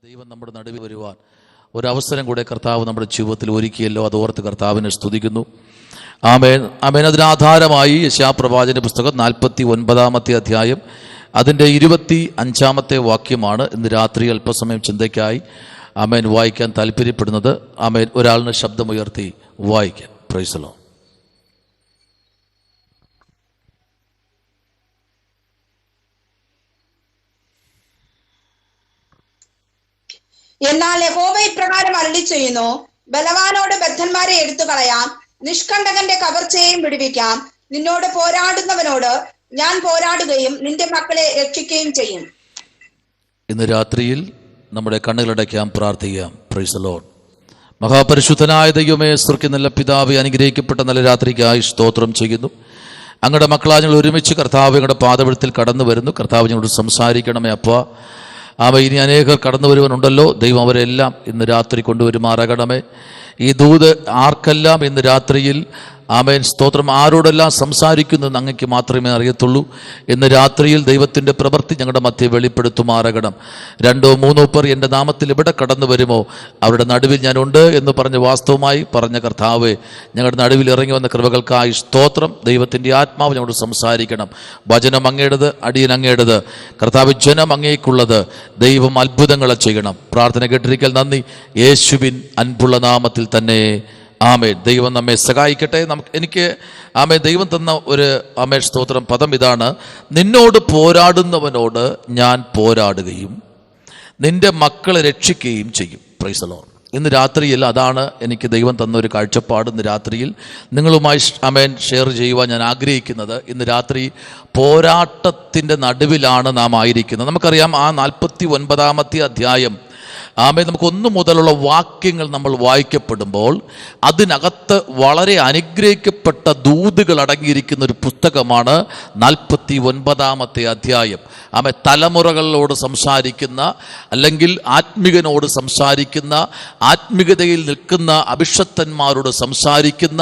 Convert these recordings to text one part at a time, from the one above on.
ദൈവം നമ്മുടെ നടുവിൽ വരുവാൻ ഒരവസരം കൂടെ കർത്താവ് നമ്മുടെ ജീവിതത്തിൽ ഒരുക്കിയല്ലോ. അത് ഓർത്ത് കർത്താവിനെ സ്തുതിക്കുന്നു. ആമേൻ ആമേൻ. അതിനാധാരമായി യെശയ്യാപ്രവാചകന്റെ പുസ്തകം 49 അധ്യായം അതിൻ്റെ 25 വാക്യമാണ് ഇന്ന് രാത്രി അല്പസമയം ചിന്തയ്ക്കായി ആമേൻ വായിക്കാൻ താല്പര്യപ്പെടുന്നത്. ആമേൻ. ഒരാളിന് ശബ്ദമുയർത്തി വായിക്കാൻ. Price the Lord. എന്നാൽ യഹോവ ഇപ്രകാരം അരുളി ചെയ്യുന്നു, ബലവാനോട് ബദ്ധന്മാരെ എടുത്തു കളയാം, നിഷ്കണ്ടകന്റെ കവർച്ചയെയും വിടുവിക്കാം. നിന്നോട് പോരാടുന്നവനോട് ഞാൻ പോരാടുകയും നിന്റെ മക്കളെ രക്ഷിക്കുകയും ചെയ്യും. ഇന്ന് രാത്രിയിൽ നമ്മുടെ കണ്ണുകളടയ്ക്കാം, പ്രാർത്ഥിക്കാം. Price the Lord. മഹാപരിശുദ്ധനായ ദൈവമേ, സ്വർഗ്ഗ നല്ല പിതാവേ, അനുഗ്രഹിക്കപ്പെട്ട നല്ല രാത്രിക്കായി സ്തോത്രം ചെയ്യുന്നു. അങ്ങയുടെ മക്കളാ ഞങ്ങൾ ഒരുമിച്ച് കർത്താവ് ഞങ്ങളുടെ പാദപീഠത്തിൽ കടന്നു വരുന്നു. കർത്താവ് ഞങ്ങളോട് സംസാരിക്കണമേ അപ്പാ. ഇനി അനേകർ കടന്നു വരുവാനുണ്ടല്ലോ. ദൈവം അവരെല്ലാം ഇന്ന് രാത്രി കൊണ്ടുവരുമാറാകണമേ. ഈ ദൂത് ആർക്കെല്ലാം ഇന്ന് രാത്രിയിൽ ആമേൻ സ്തോത്രം ആരോടെല്ലാം സംസാരിക്കുന്നത് അങ്ങയ്ക്ക് മാത്രമേ അറിയത്തുള്ളൂ. ഇന്ന് രാത്രിയിൽ ദൈവത്തിൻ്റെ പ്രവൃത്തി ഞങ്ങളുടെ മധ്യേ വെളിപ്പെടുത്തുമാറാകണം. 2-3 പേർ എൻ്റെ നാമത്തിൽ ഇവിടെ കടന്നു വരുമോ അവരുടെ നടുവിൽ ഞാനുണ്ട് എന്ന് പറഞ്ഞ് വാസ്തവമായി പറഞ്ഞ കർത്താവേ, ഞങ്ങളുടെ നടുവിൽ ഇറങ്ങി വന്ന കൃപകൾക്കായി സ്തോത്രം. ദൈവത്തിൻ്റെ ആത്മാവ് ഞങ്ങളോട് സംസാരിക്കണം. വചനം അങ്ങയുടേത്, അടിയൻ അങ്ങയുടേത്. കർത്താവ് ജനം അങ്ങേക്കുള്ളത്. ദൈവം അത്ഭുതങ്ങളെ ചെയ്യണം. പ്രാർത്ഥന കേട്ടിരിക്കൽ നന്ദി. യേശുവിൻ അൻപുള്ള നാമത്തിൽ തന്നെ ആമേൻ. ദൈവം നമ്മെ സഹായിക്കട്ടെ. എനിക്ക് ആമേൻ ദൈവം തന്ന ഒരു ആമേൻ സ്തോത്രം പദം ഇതാണ്: നിന്നോട് പോരാടുന്നവനോട് ഞാൻ പോരാടുകയും നിന്റെ മക്കളെ രക്ഷിക്കുകയും ചെയ്യും. Price the Lord. ഇന്ന് രാത്രിയിൽ അതാണ് എനിക്ക് ദൈവം തന്ന ഒരു കാഴ്ചപ്പാട്. ഇന്ന് രാത്രിയിൽ നിങ്ങളുമായി ആമേൻ ഷെയർ ചെയ്യുവാൻ ഞാൻ ആഗ്രഹിക്കുന്നത്. ഇന്ന് രാത്രി പോരാട്ടത്തിൻ്റെ നടുവിലാണ് നാം ആയിരിക്കുന്നത്. നമുക്കറിയാം, ആ 49 അധ്യായം ആമേൻ നമുക്ക് 1 മുതലുള്ള വാക്യങ്ങൾ നമ്മൾ വായിക്കപ്പെടുമ്പോൾ അതിനകത്ത് വളരെ അനുഗ്രഹിക്കപ്പെട്ട ദൂതുകൾ അടങ്ങിയിരിക്കുന്ന ഒരു പുസ്തകമാണ് 49 അധ്യായം. ആമേൻ തലമുറകളോട് സംസാരിക്കുന്ന, അല്ലെങ്കിൽ ആത്മികനോട് സംസാരിക്കുന്ന, ആത്മികതയിൽ നിൽക്കുന്ന അഭിഷക്തന്മാരോട് സംസാരിക്കുന്ന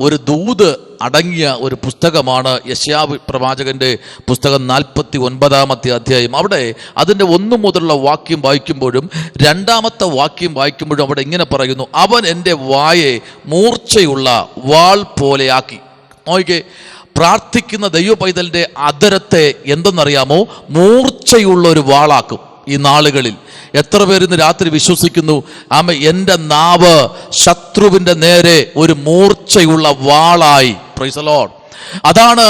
ഒരു ദൂത് അടങ്ങിയ ഒരു പുസ്തകമാണ് യെശയ്യാ പ്രവാചകന്റെ പുസ്തകം 49 അധ്യായം. അവിടെ അതിൻ്റെ 1 മുതലുള്ള വാക്യം വായിക്കുമ്പോഴും 2 വാക്യം വായിക്കുമ്പോഴും അവിടെ ഇങ്ങനെ പറയുന്നു: അവൻ എൻ്റെ വായെ മൂർച്ചയുള്ള വാൾ പോലെയാക്കി. നോക്കിക്കേ, പ്രാർത്ഥിക്കുന്ന ദൈവ പൈതലിൻ്റെ അധരത്തെ എന്തെന്നറിയാമോ? മൂർച്ചയുള്ള ഒരു വാളാക്കും. ഈ നാളുകളിൽ എത്ര പേർ ഇന്ന് രാത്രി വിശ്വസിക്കുന്നു? എൻ്റെ നാവ് ശത്രുവിൻ്റെ നേരെ ഒരു മൂർച്ചയുള്ള വാളായി. Price the Lord. അതാണ്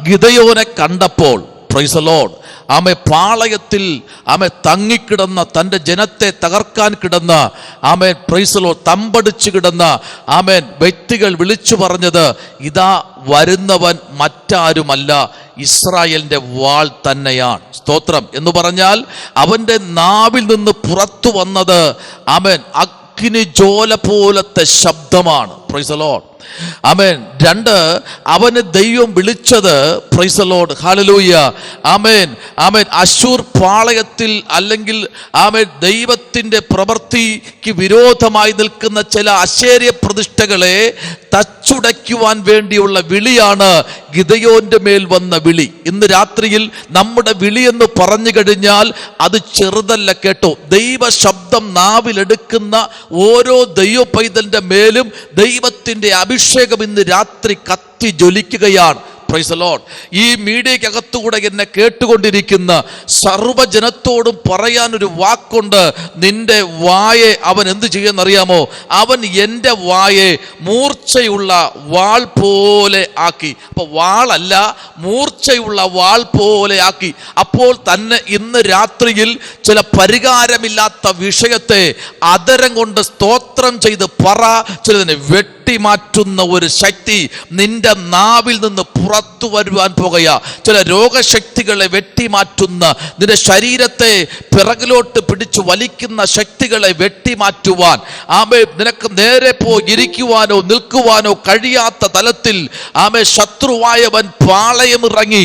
ഗിദെയോനെ കണ്ടപ്പോൾ പ്രൈസ് ദി ലോർഡ് പാളയത്തിൽ തങ്ങിക്കിടന്ന തൻ്റെ ജനത്തെ തകർക്കാൻ കിടന്ന പ്രൈസ് ദി ലോർഡ് തമ്പടിച്ചു കിടന്ന വ്യക്തികൾ വിളിച്ചു പറഞ്ഞത്, ഇതാ വരുന്നവൻ മറ്റാരുമല്ല, ഇസ്രായേലിന്റെ വാൾ തന്നെയാണ്. സ്തോത്രം. എന്ന് പറഞ്ഞാൽ അവന്റെ നാവിൽ നിന്ന് പുറത്തു വന്നത് അഗ്നി ജ്വാല പോലത്തെ ശബ്ദമാണ്. Price the Lord. ആമേൻ. 2, അവന് ദൈവം വിളിച്ചത് പ്രൈസ് ദി ലോർഡ് ഹല്ലേലൂയ ആമേൻ ആമേൻ അശൂർ പാളയത്തിൽ, അല്ലെങ്കിൽ ദൈവത്തിന്റെ പ്രവൃത്തിക്ക് വിരോധമായി നിൽക്കുന്ന ചില അശേര്യ പ്രതിഷ്ഠകളെ തച്ചുടയ്ക്കുവാൻ വേണ്ടിയുള്ള വിളിയാണ് ഗിദെയോന്റെ മേൽ വന്ന വിളി. ഇന്ന് രാത്രിയിൽ നമ്മുടെ വിളി എന്ന് പറഞ്ഞു കഴിഞ്ഞാൽ അത് ചെറുതല്ല കേട്ടോ. ദൈവ ശബ്ദം നാവിലെടുക്കുന്ന ഓരോ ദൈവ പൈതലിന്റെ മേലും ദൈവത്തിന്റെ അഭിഷേകം ഇന്ന് രാത്രി കത്തി ജ്വലിക്കുകയാണ്. Price the Lord. ഈ മീഡിയക്കകത്തുകൂടെ എന്നെ കേട്ടുകൊണ്ടിരിക്കുന്ന സർവ്വജനത്തോടും പറയാനൊരു വാക്കുണ്ട്: നിന്റെ വായെ അവൻ എന്ത് ചെയ്യുമെന്നറിയാമോ? അവൻ എൻ്റെ വായെ മൂർച്ചയുള്ള വാൾ പോലെ ആക്കി. അപ്പോൾ വാളല്ല, മൂർച്ചയുള്ള വാൾ പോലെ ആക്കി. അപ്പോൾ തന്നെ ഇന്ന് രാത്രിയിൽ ചില പരിഹാരമില്ലാത്ത വിഷയത്തെ അധരം കൊണ്ട് സ്തോത്രം ചെയ്ത് ചിലതിനെ വെട്ടിമാറ്റുന്ന ഒരു ശക്തി നിന്റെ നാവിൽ നിന്ന് പുറത്തു വരുവാൻ പോകുക. ചില രോഗശക്തികളെ വെട്ടിമാറ്റുന്ന, നിന്റെ ശരീരത്തെ പിറകിലോട്ട് പിടിച്ചു വലിക്കുന്ന ശക്തികളെ വെട്ടിമാറ്റുവാൻ, നിനക്ക് നേരെ പോയി ഇരിക്കുവാനോ നിൽക്കുവാനോ കഴിയാത്ത തലത്തിൽ ശത്രുവായവൻ പാളയമിറങ്ങി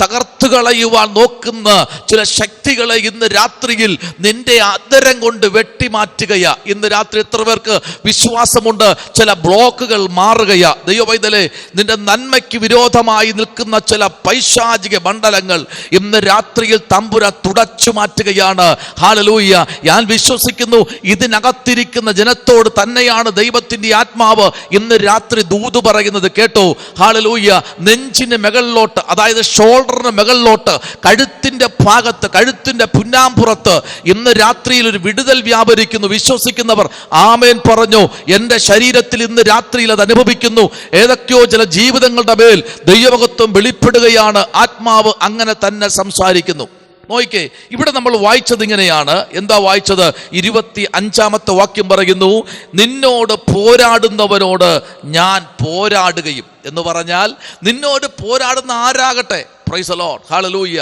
തകർത്തു കളയുവാൻ നോക്കുന്ന ചില ശക്തികളെ ഇന്ന് രാത്രിയിൽ നിന്റെ അധരം കൊണ്ട് വെട്ടിമാറ്റുകയാ. ഇന്ന് രാത്രി എത്ര പേർക്ക് വിശ്വാസമുണ്ട്? ചില ബ്ലോക്കുകൾ മാറുകയാ. ദൈവപൈതലേ, നിന്റെ നന്മയ്ക്ക് വിരോധമായി നിൽക്കുന്ന ചില പൈശാചിക മണ്ഡലങ്ങൾ ഇന്ന് രാത്രിയിൽ തമ്പുരാൻ തുടച്ചു മാറ്റുകയാണ്. ഹല്ലേലൂയ. ഞാൻ വിശ്വസിക്കുന്നു ഇതിനകത്തിരിക്കുന്ന ജനത്തോട് തന്നെയാണ് ദൈവത്തിന്റെ ആത്മാവ് ഇന്ന് രാത്രി ദൂത് പറയുന്നത്. കേട്ടോ? ഹല്ലേലൂയ. നെഞ്ചിന് മുകളിലോട്ട്, അതായത് ഷോൾഡറിന് മുകളിലോട്ട്, കഴുത്തിന്റെ ഭാഗത്ത്, കഴുത്തിന്റെ പുന്നാമ്പുറത്ത് ഇന്ന് രാത്രിയിൽ ഒരു വിടുതൽ വ്യാപരിക്കുന്നു. വിശ്വസിക്കുന്നവർ ആമേൻ പറഞ്ഞു. എൻ്റെ ശരീരത്തിൽ ഇന്ന് രാത്രിയിൽ അത് അനുഭവിക്കുന്നു. ഏതൊക്കെയോ ചില ജീവിതങ്ങളുടെ മേൽ ദൈവമഹത്വം വെളിപ്പെടുകയാണ്. ആത്മാവ് അങ്ങനെ തന്നെ സംസാരിക്കുന്നു. നോയിക്കേ, ഇവിടെ നമ്മൾ വായിച്ചത് ഇങ്ങനെയാണ്. എന്താ വായിച്ചത്? 25-ാമത്തെ വാക്യം പറയുന്നു, നിന്നോട് പോരാടുന്നവനോട് ഞാൻ പോരാടുകയും. എന്ന് പറഞ്ഞാൽ നിന്നോട് പോരാടുന്ന ആരാകട്ടെ, പ്രൈസ് ദി ലോർഡ്, ഹല്ലേലൂയ,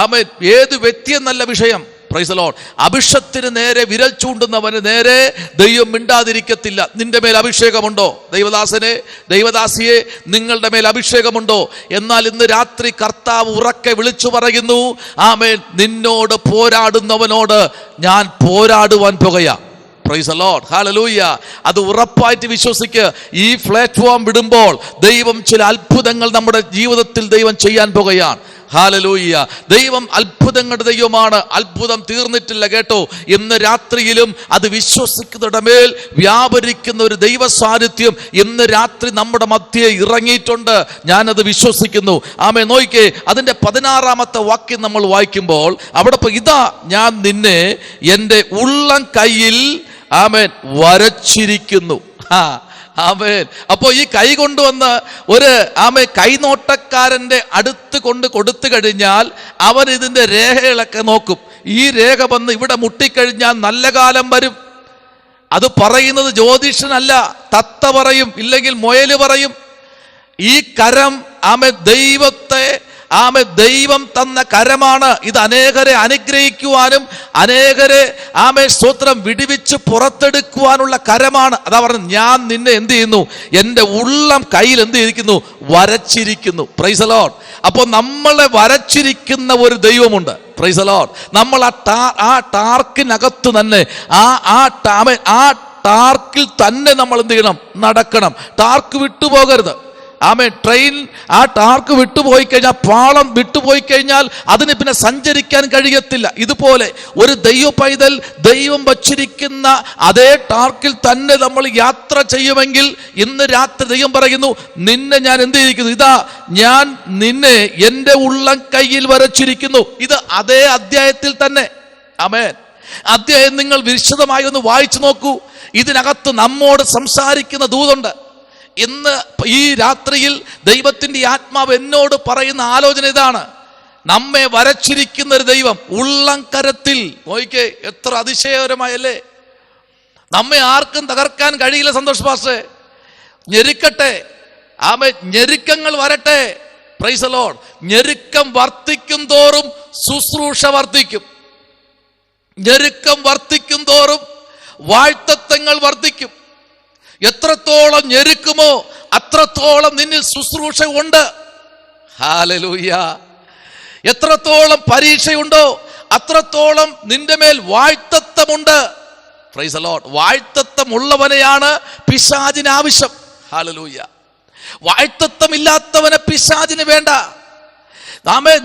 ആമേൻ, ഏത് വ്യക്തി എന്നല്ല വിഷയം, പ്രൈസ് ദി ലോർഡ്. അഭിഷത്തിന് നേരെ വിരൽ ചൂണ്ടുന്നവന് നേരെ ദൈവം മിണ്ടാതിരിക്കത്തില്ല. നിന്റെ മേൽ അഭിഷേകമുണ്ടോ? ദൈവദാസനെ, ദൈവദാസിയെ, നിങ്ങളുടെ മേൽ അഭിഷേകമുണ്ടോ? എന്നാൽ ഇന്ന് രാത്രി കർത്താവ് ഉറക്കെ വിളിച്ചു പറയുന്നു, ആമേൻ, നിന്നോട് പോരാടുന്നവനോട് ഞാൻ പോരാടുവാൻ പോകുകയാ. പ്രൈസ് ദി ലോർഡ്, ഹല്ലേലൂയ. അത് ഉറപ്പായിട്ട് വിശ്വസിക്കുക. ഈ പ്ലാറ്റ്ഫോം വിടുമ്പോൾ ദൈവം ചില അത്ഭുതങ്ങൾ നമ്മുടെ ജീവിതത്തിൽ ദൈവം ചെയ്യാൻ പോകുകയാണ്. ഹല്ലേലൂയ. ദൈവം അത്ഭുതങ്ങളുടെ ദൈവമാണ്. അത്ഭുതം തീർന്നിട്ടില്ല. കേട്ടോ? ഇന്ന് രാത്രിയിലും അത് വിശ്വസിക്കുന്നവരുടെ മേൽ വ്യാപരിക്കുന്ന ഒരു ദൈവ സാന്നിധ്യം ഇന്ന് രാത്രി നമ്മുടെ മധ്യേ ഇറങ്ങിയിട്ടുണ്ട്. ഞാനത് വിശ്വസിക്കുന്നു. ആമേ, നോയിക്കേ, അതിന്റെ 16-ാമത്തെ വാക്യം നമ്മൾ വായിക്കുമ്പോൾ അവിടെ ഇതാ ഞാൻ നിന്നെ എൻ്റെ ഉള്ളം കയ്യിൽ ആമേൻ വരച്ചിരിക്കുന്നു. ആമേൻ. അപ്പോ ഈ കൈ കൊണ്ടുവന്ന് ഒരു കൈനോട്ടക്കാരന്റെ അടുത്ത് കൊടുത്തു കഴിഞ്ഞാൽ അവൻ ഇതിന്റെ രേഖകളൊക്കെ നോക്കും. ഈ രേഖ വന്ന് ഇവിടെ മുട്ടിക്കഴിഞ്ഞാൽ നല്ല കാലം വരും. അത് പറയുന്നത് ജ്യോതിഷനല്ല, തത്ത പറയും, ഇല്ലെങ്കിൽ മുയല് പറയും. ഈ കരം ദൈവം തന്ന കരമാണ്. ഇത് അനേകരെ അനുഗ്രഹിക്കുവാനും അനേകരെ സ്തോത്രം വിടുവിച്ച് പുറത്തെടുക്കുവാനുള്ള കരമാണ്. അതാ പറഞ്ഞത്, ഞാൻ നിന്നെ എന്ത് ചെയ്യുന്നു? എൻ്റെ ഉള്ളം കയ്യിൽ എന്ത് ചെയ്തിരിക്കുന്നു? വരച്ചിരിക്കുന്നു. Praise the Lord. അപ്പോൾ നമ്മളെ വരച്ചിരിക്കുന്ന ഒരു ദൈവമുണ്ട്. Praise the Lord. നമ്മൾ ആ ടാർക്കിനകത്ത് തന്നെ ആ ടാർക്കിൽ തന്നെ നമ്മൾ എന്ത് ചെയ്യണം? നടക്കണം. ടാർക്ക് വിട്ടുപോകരുത്. ട്രെയിൻ ആ ടാർക്ക് വിട്ടുപോയി കഴിഞ്ഞാൽ, പാളം വിട്ടുപോയി കഴിഞ്ഞാൽ അതിന് പിന്നെ സഞ്ചരിക്കാൻ കഴിയത്തില്ല. ഇതുപോലെ ഒരു ദൈവ പൈതൽ ദൈവം വച്ചിരിക്കുന്ന അതേ ടാർക്കിൽ തന്നെ നമ്മൾ യാത്ര ചെയ്യുമെങ്കിൽ ഇന്ന് രാത്രി ദൈവം പറയുന്നു, നിന്നെ ഞാൻ എന്ത് ചെയ്തിരിക്കുന്നു? ഇതാ ഞാൻ നിന്നെ എൻ്റെ ഉള്ളം കയ്യിൽ വരച്ചിരിക്കുന്നു. ഇത് അതേ അധ്യായത്തിൽ തന്നെ. ആമേൻ. അധ്യായം നിങ്ങൾ വിശദമായി ഒന്ന് വായിച്ചു നോക്കൂ. ഇതിനകത്ത് നമ്മോട് സംസാരിക്കുന്ന ദൂതുണ്ട്. ഇന്ന് ഈ രാത്രിയിൽ ദൈവത്തിന്റെ ആത്മാവ് എന്നോട് പറയുന്ന ആലോചന ഇതാണ്. നമ്മെ വരച്ചിരിക്കുന്ന ഒരു ദൈവം ഉള്ളം കരത്തിൽ. നോയിക്കേ, എത്ര അതിശയകരമായല്ലേ. നമ്മെ ആർക്കും തകർക്കാൻ കഴിയില്ല. സന്തോഷ് പാസ്റ്റേ, ഞെരുക്കട്ടെ, ഞെരുക്കങ്ങൾ വരട്ടെ. Praise the Lord. ഞെരുക്കം വർദ്ധിക്കും തോറും ശുശ്രൂഷ വർദ്ധിക്കും. ഞെരുക്കം വർദ്ധിക്കും തോറും വാഴ്ത്തത്വങ്ങൾ വർദ്ധിക്കും. എത്രത്തോളം ഞെരുക്കുമോ അത്രത്തോളം നിന്നിൽ ശുശ്രൂഷ ഉണ്ട്. ഹല്ലേലൂയ. എത്രത്തോളം പരീക്ഷയുണ്ടോ അത്രത്തോളം നിന്റെ മേൽ വാഴ്ത്തത്വമുണ്ട്. Praise the Lord. വാഴ്ത്തത്വം ഉള്ളവനെയാണ് പിശാചിന് ആവശ്യം. ഹല്ലേലൂയ. വാഴ്ത്തത്വം ഇല്ലാത്തവനെ പിശാചിന് വേണ്ട.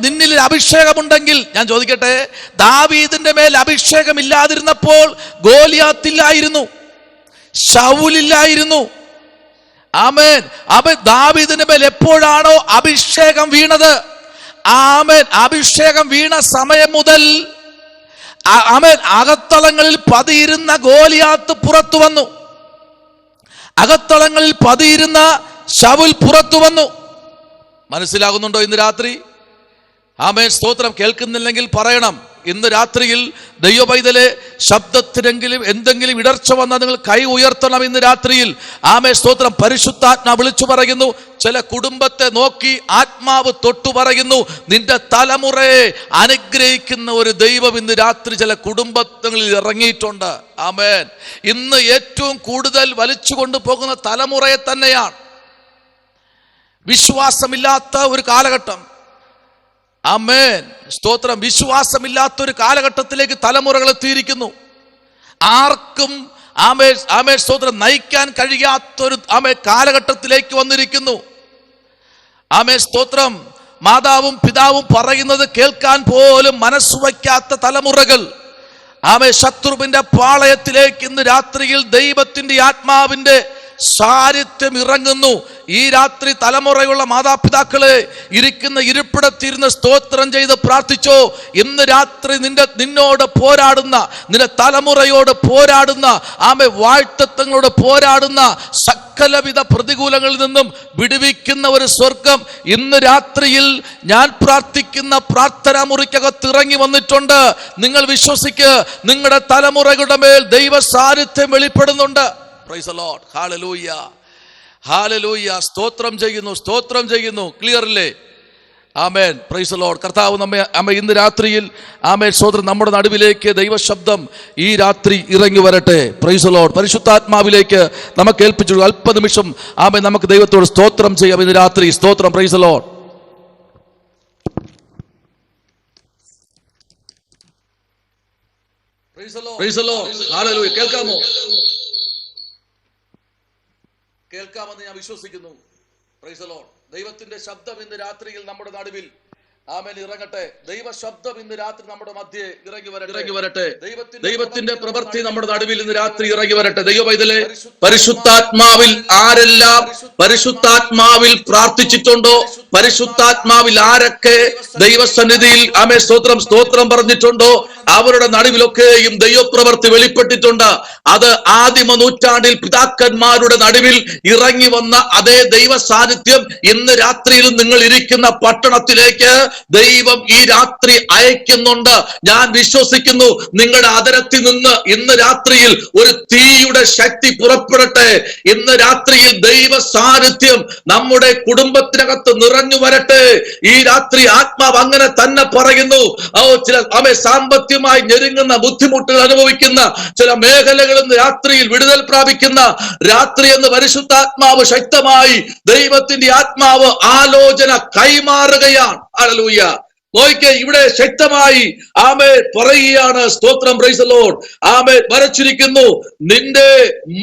നിന്നിൽ അഭിഷേകമുണ്ടെങ്കിൽ, ഞാൻ ചോദിക്കട്ടെ, ദാവീദിന്റെ മേൽ അഭിഷേകം ഇല്ലാതിരുന്നപ്പോൾ ഗോലിയാത്തില്ലായിരുന്നു, ശൗലില്ലായിരുന്നു. ആമേൻ. ദാവീദിന്റെ മേൽ എപ്പോഴാണോ അഭിഷേകം വീണത്, ആമേൻ, അഭിഷേകം വീണ സമയം മുതൽ ആമേൻ അകത്തളങ്ങളിൽ പതിയിരുന്ന ഗോലിയാത്ത് പുറത്തു വന്നു. അകത്തളങ്ങളിൽ പതിയിരുന്ന ശൗൽ പുറത്തു വന്നു. മനസ്സിലാകുന്നുണ്ടോ ഇന്ന് രാത്രി? ആമേൻ. സ്തോത്രം. കേൾക്കുന്നില്ലെങ്കിൽ പറയണം. ഇന്ന് രാത്രിയിൽ ദൈവപൈതലെ ശബ്ദത്തിനെങ്കിലും എന്തെങ്കിലും ഇടർച്ച വന്നാൽ നിങ്ങൾ കൈ ഉയർത്തണം. ഇന്ന് രാത്രിയിൽ ആമേൻ. സ്തോത്രം. പരിശുദ്ധാത്മാവ് വിളിച്ചു പറയുന്നു. ചില കുടുംബത്തെ നോക്കി ആത്മാവ് തൊട്ടു പറയുന്നു, നിന്റെ തലമുറയെ അനുഗ്രഹിക്കുന്ന ഒരു ദൈവം ഇന്ന് രാത്രി ചില കുടുംബങ്ങളിൽ ഇറങ്ങിയിട്ടുണ്ട്. ആമേൻ. ഇന്ന് ഏറ്റവും കൂടുതൽ വലിച്ചു കൊണ്ടുപോകുന്ന തലമുറയെ തന്നെയാണ്. വിശ്വാസമില്ലാത്ത ഒരു കാലഘട്ടം. ആമേൻ. സ്തോത്രം. വിശ്വാസമില്ലാത്തൊരു കാലഘട്ടത്തിലേക്ക് തലമുറകൾ എത്തിയിരിക്കുന്നു. ആർക്കും ആമേ സ്തോത്രം നയിക്കാൻ കഴിയാത്തൊരു കാലഘട്ടത്തിലേക്ക് വന്നിരിക്കുന്നു. ആമേ സ്തോത്രം. മാതാവും പിതാവും പറയുന്നത് കേൾക്കാൻ പോലും മനസ്സ് വയ്ക്കാത്ത തലമുറകൾ ആമേ ശത്രുവിന്റെ പാളയത്തിലേക്ക് ഇന്ന് രാത്രിയിൽ ദൈവത്തിന്റെ ആത്മാവിന്റെ സാന്നിധ്യം ഇറങ്ങുന്നു. ഈ രാത്രി തലമുറയുള്ള മാതാപിതാക്കളെ ഇരിക്കുന്ന ഇരിപ്പിടത്തിരുന്ന് സ്തോത്രം ചെയ്ത് പ്രാർത്ഥിച്ചോ. ഇന്ന് രാത്രി നിന്നോട് പോരാടുന്ന, നിന്റെ തലമുറയോട് പോരാടുന്ന, ആമേ വാഴ്ത്തത്വങ്ങളോട് പോരാടുന്ന സകലവിധ പ്രതികൂലങ്ങളിൽ നിന്നും വിടുവിക്കുന്ന ഒരു സ്വർഗം ഇന്ന് രാത്രിയിൽ ഞാൻ പ്രാർത്ഥിക്കുന്ന പ്രാർത്ഥനാ മുറിക്കകത്ത് ഇറങ്ങി വന്നിട്ടുണ്ട്. നിങ്ങൾ വിശ്വസിക്ക്, നിങ്ങളുടെ തലമുറകളുടെ മേൽ ദൈവ സാന്നിധ്യം വെളിപ്പെടുന്നുണ്ട്. Praise the Lord. ഹല്ലേലൂയ, ഹല്ലേലൂയ. സ്തോത്രം ചെയ്യുന്നു. ക്ലിയർ അല്ലേ? ആമേൻ. Praise the Lord. കർത്താവ് നമ്മെ ഇന്ന് രാത്രിയിൽ ആമേൻ സ്തോത്രം നമ്മുടെ നടുവിലേക്ക് ദൈവശബ്ദം ഈ രാത്രി ഇറങ്ങി വരട്ടെ. Praise the Lord. പരിശുദ്ധാത്മാവിലേക്ക് നമുക്ക് ഏൽപ്പിച്ചു അല്പനിമിഷം ആമേൻ നമുക്ക് ദൈവത്തോട് സ്തോത്രം ചെയ്യാം ഇന്ന് രാത്രി. സ്തോത്രം. Praise the Lord. Praise the Lord. ഹല്ലേലൂയ. കേൾക്കാമെന്ന് ഞാൻ വിശ്വസിക്കുന്നു. Praise the Lord. ദൈവത്തിന്റെ ശബ്ദം ഇന്ന് രാത്രിയിൽ നമ്മുടെ നടുവിൽ ആമേൻ ഇറങ്ങട്ടെ. ദൈവ ശബ്ദം ഇന്ന് രാത്രി നമ്മുടെ മധ്യേ ഇറങ്ങി വരട്ടെ. ദൈവത്തിന്റെ പ്രവൃത്തി നമ്മുടെ നടുവിൽ ഇന്ന് രാത്രി ഇറങ്ങി വരട്ടെ. ദൈവപൈതലേ, പരിശുദ്ധാത്മാവിൽ ആരെല്ലാം പരിശുദ്ധാത്മാവിൽ പ്രാർത്ഥിച്ചിട്ടുണ്ടോ, പരിശുദ്ധാത്മാവിൽ ആരൊക്കെ ദൈവസന്നിധിയിൽ ആമേ സ്തോത്രം പറഞ്ഞിട്ടുണ്ടോ, അവരുടെ നടുവിലൊക്കെയും ദൈവപ്രവൃത്തി വെളിപ്പെട്ടിട്ടുണ്ട്. അത് ആദിമ നൂറ്റാണ്ടിൽ പിതാക്കന്മാരുടെ നടുവിൽ ഇറങ്ങി വന്ന അതേ ദൈവ സാന്നിധ്യം ഇന്ന് രാത്രിയിലും നിങ്ങൾ ഇരിക്കുന്ന പട്ടണത്തിലേക്ക് ദൈവം ഈ രാത്രി അയക്കുന്നുണ്ട്. ഞാൻ വിശ്വസിക്കുന്നു നിങ്ങളുടെ അതരത്തിൽ നിന്ന് ഇന്ന് രാത്രിയിൽ ഒരു തീയുടെ ശക്തി പുറപ്പെടട്ടെ. ഇന്ന് രാത്രിയിൽ ദൈവ സാന്നിധ്യം നമ്മുടെ കുടുംബത്തിനകത്ത് നിറഞ്ഞു വരട്ടെ. ഈ രാത്രി ആത്മാവ് അങ്ങനെ തന്നെ പറയുന്നു. ചില സാമ്പത്തികമായി ഞെരുങ്ങുന്ന ബുദ്ധിമുട്ടുകൾ അനുഭവിക്കുന്ന ചില മേഖലകളിൽ രാത്രിയിൽ വിടുതൽ പ്രാപിക്കുന്ന രാത്രി എന്ന് പരിശുദ്ധാത്മാവ് ശക്തമായി ദൈവത്തിന്റെ ആത്മാവ് ആലോചന കൈമാറുകയാണ്. ഹല്ലേലൂയ. നോയിക്കേ, ഇവിടെ ശക്തമായി ആമേ പറയുകയാണ്. സ്തോത്രം. Praise the Lord. ആമേ വരച്ചിരിക്കുന്നു, നിന്റെ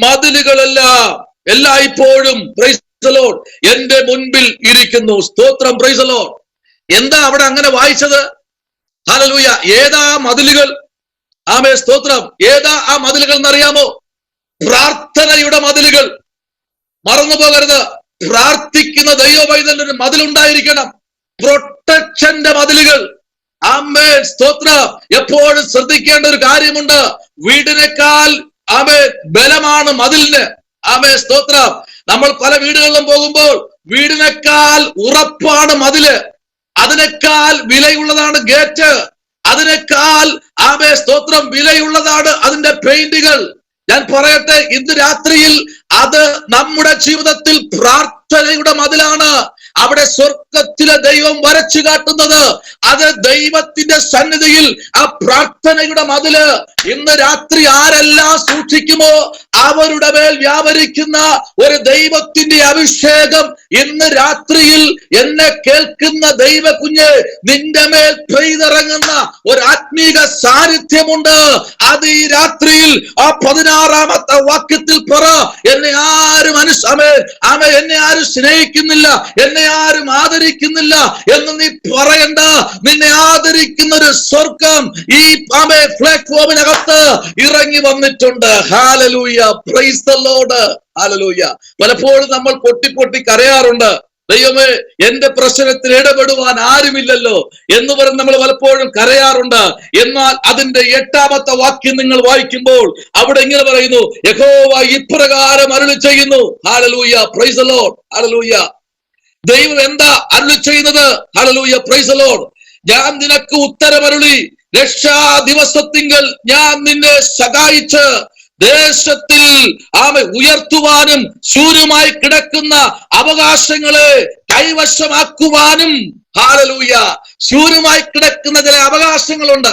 മതിലുകളെല്ലാം എല്ലായ്പ്പോഴും പ്രൈസ് ദി ലോർഡ് എന്റെ മുൻപിൽ ഇരിക്കുന്നു. സ്തോത്രം. Praise the Lord. എന്താ അവിടെ അങ്ങനെ വായിച്ചത്? ഹല്ലേലൂയ. ഏതാ മതിലുകൾ? ആമേ സ്തോത്രം. ഏതാ ആ മതിലുകൾ എന്നറിയാമോ? പ്രാർത്ഥനയുടെ മതിലുകൾ. മറന്നു പോകരുത്. പ്രാർത്ഥിക്കുന്ന ദൈവപൈതലിന് ഒരു മതിലുണ്ടായിരിക്കണം. പ്രൊട്ടക്ഷന്റെ മതിലുകൾ. ആമേ സ്തോത്രം. എപ്പോഴും ശ്രദ്ധിക്കേണ്ട ഒരു കാര്യമുണ്ട്. വീടിനേക്കാൾ ആമേ ബലമാണ് മതിലിന്. ആമേ സ്തോത്രം. നമ്മൾ പല വീടുകളിലും പോകുമ്പോൾ വീടിനേക്കാൾ ഉറപ്പാണ് മതില്, അതിനേക്കാൾ വിലയുള്ളതാണ് ഗേറ്റ്, അതിനേക്കാൾ ആമേ സ്തോത്രം വിലയുള്ളതാണ് അതിന്റെ പെയിന്റുകൾ. ഞാൻ പറയട്ടെ, ഇന്ന് രാത്രിയിൽ അത് നമ്മുടെ ജീവിതത്തിൽ പ്രാർത്ഥനയുടെ മതിലാണ്. അവിടെ സ്വർഗത്തിലെ ദൈവം വരച്ചു കാട്ടുന്നത് അത് ദൈവത്തിന്റെ സന്നിധിയിൽ ആ പ്രാർത്ഥനയുടെ മതില് ഇന്ന് രാത്രി ആരെല്ലാം സൂക്ഷിക്കുമോ അവരുടെ മേൽ വ്യാപരിക്കുന്ന ഒരു ദൈവത്തിന്റെ അഭിഷേകം ഇന്ന് രാത്രിയിൽ എന്നെ കേൾക്കുന്ന ദൈവ കുഞ്ഞ്, നിന്റെ മേൽ പെയ്തിറങ്ങുന്ന ഒരു ആത്മീക സാന്നിധ്യമുണ്ട്. അത് ഈ രാത്രിയിൽ ആ 16-ാമത്തെ വാക്യത്തിൽ പറ, എന്നെ ആരും എന്നെ ആരും സ്നേഹിക്കുന്നില്ല, എന്നെ ആരും ആദരിക്കുന്നില്ല എന്ന് നീ പറയണ്ട. നിന്നെ ആദരിക്കുന്ന ഒരു സ്വർഗം ഈ പ്ലാറ്റ്ഫോമിനകത്ത് ഇറങ്ങി വന്നിട്ടുണ്ട്. Hallelujah. Praise the Lord. Hallelujah. പലപ്പോഴും നമ്മൾ പൊട്ടി കരയാറുണ്ട്. ദൈവമേ, എന്റെ പ്രശ്നത്തിൽ ഇടപെടുവാൻ ആരുമില്ലല്ലോ എന്ന് പറഞ്ഞ് നമ്മൾ പലപ്പോഴും കരയാറുണ്ട്. എന്നാൽ അതിന്റെ 8-ാമത്തെ വാക്യം നിങ്ങൾ വായിക്കുമ്പോൾ അവിടെ ഇങ്ങനെ പറയുന്നു, യഹോവ ഇപ്രകാരം അരുളി ചെയ്യുന്നു. Hallelujah. Praise the Lord. Hallelujah. ദൈവം എന്താ അരുളി ചെയ്യുന്നത്? ഹല്ലേലൂയ. Praise the Lord. ഞാൻ നിനക്ക് ഉത്തരമരുളി, രക്ഷാ ദിവസത്തിങ്കൽ ഞാൻ നിന്നെ സഹായിച്ച് ദേശത്തിൽ ഉയർത്തുവാനും ശൂന്യമായി കിടക്കുന്ന അവകാശങ്ങളെ കൈവശമാക്കുവാനും. ഹല്ലേലൂയ. ശൂന്യമായി കിടക്കുന്ന ചില അവകാശങ്ങളുണ്ട്.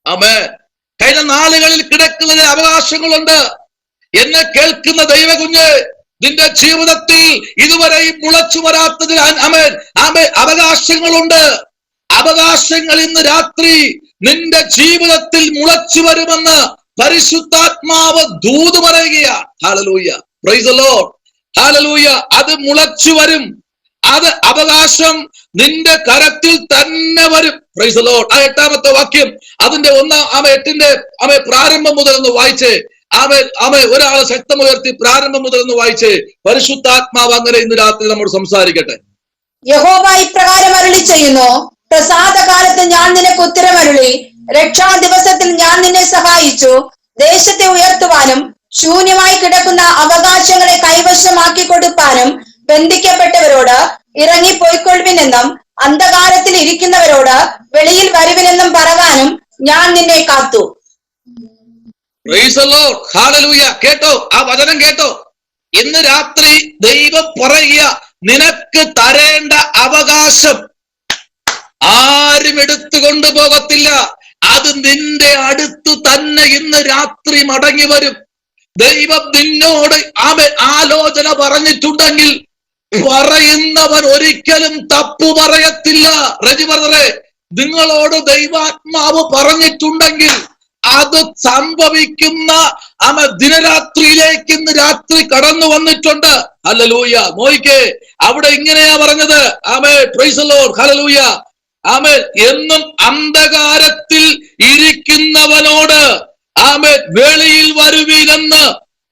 ആമേൻ. കഴിഞ്ഞ നാളുകളിൽ കിടക്കുന്ന ചില അവകാശങ്ങളുണ്ട്. എന്നെ കേൾക്കുന്ന ദൈവ കുഞ്ഞ്, നിന്റെ ജീവിതത്തിൽ ഇതുവരെയും മുളച്ചു വരാത്തതിൽ അവകാശങ്ങളുണ്ട്. അവകാശങ്ങൾ ഇന്ന് രാത്രി നിന്റെ ജീവിതത്തിൽ മുളച്ചു വരുമെന്ന് പരിശുദ്ധാത്മാവ് ദൂത് പറയുകയാണ്. ഹല്ലേലൂയ, പ്രൈസ് ദി ലോർഡ്, ഹല്ലേലൂയ. അത് മുളച്ചു വരും, അത് അവകാശം നിന്റെ കരത്തിൽ തന്നെ വരും. Price the Lord. ആ 8-ാമത്തെ വാക്യം അതിന്റെ 8-ന്റെ പ്രാരംഭം മുതൽ ഒന്ന് വായിച്ചേ. ഒരാളെ ശക്തമുയർത്തി പ്രാരംഭം മുതൽ ഒന്ന് വായിച്ചേ. പരിശുദ്ധാത്മാവ് അങ്ങനെ ഇന്ന് രാത്രി നമ്മോട് സംസാരിക്കട്ടെ. യഹോവ ഇപ്രകാരം അരുളി ചെയ്യുന്നു, പ്രസാദകാലത്ത് ഞാൻ നിനക്ക് ഉത്തരമരുളി, രക്ഷാ ദിവസത്തിൽ ഞാൻ നിന്നെ സഹായിച്ചു. ദേശത്തെ ഉയർത്തുവാനും ശൂന്യമായി കിടക്കുന്ന അവകാശങ്ങളെ കൈവശമാക്കി കൊടുക്കാനും ബന്ധിക്കപ്പെട്ടവരോട് ഇറങ്ങി പോയിക്കൊള്ളുവിനെന്നും അന്ധകാരത്തിൽ ഇരിക്കുന്നവരോട് വെളിയിൽ വരുവിനെന്നും പറവാനും ഞാൻ നിന്നെ കാത്തു. Price the Lord, hallelujah. കേട്ടോ, ആ വചനം കേട്ടോ. ഇന്ന് രാത്രി ദൈവം പറയുക, നിനക്ക് തരേണ്ട അവകാശം ആരും എടുത്തു കൊണ്ടുപോകത്തില്ല. അത് നിന്റെ അടുത്ത് തന്നെ ഇന്ന് രാത്രി മടങ്ങി വരും. ദൈവം നിന്നോട് ആലോചന പറഞ്ഞിട്ടുണ്ടെങ്കിൽ പറയുന്നവൻ ഒരിക്കലും തപ്പു പറയത്തില്ല. റജി ബ്രദറെ, നിങ്ങളോട് ദൈവാത്മാവ് പറഞ്ഞിട്ടുണ്ടെങ്കിൽ അത് സംഭവിക്കുന്ന ദിനരാത്രിയിലേക്ക് ഇന്ന് രാത്രി കടന്നു വന്നിട്ടുണ്ട്. ഹല്ലേലൂയ. നോയിക്കേ, അവിടെ ഇങ്ങനെയാ പറഞ്ഞത്. ആമേൻ, പ്രൈസ് ദി ലോർഡ്, ഹല്ലേലൂയ. ആമേൻ. എന്നും അന്ധകാരത്തിൽ ഇരിക്കുന്നവനോട് ആമേൻ വെളിയിൽ വരുവീനെന്ന്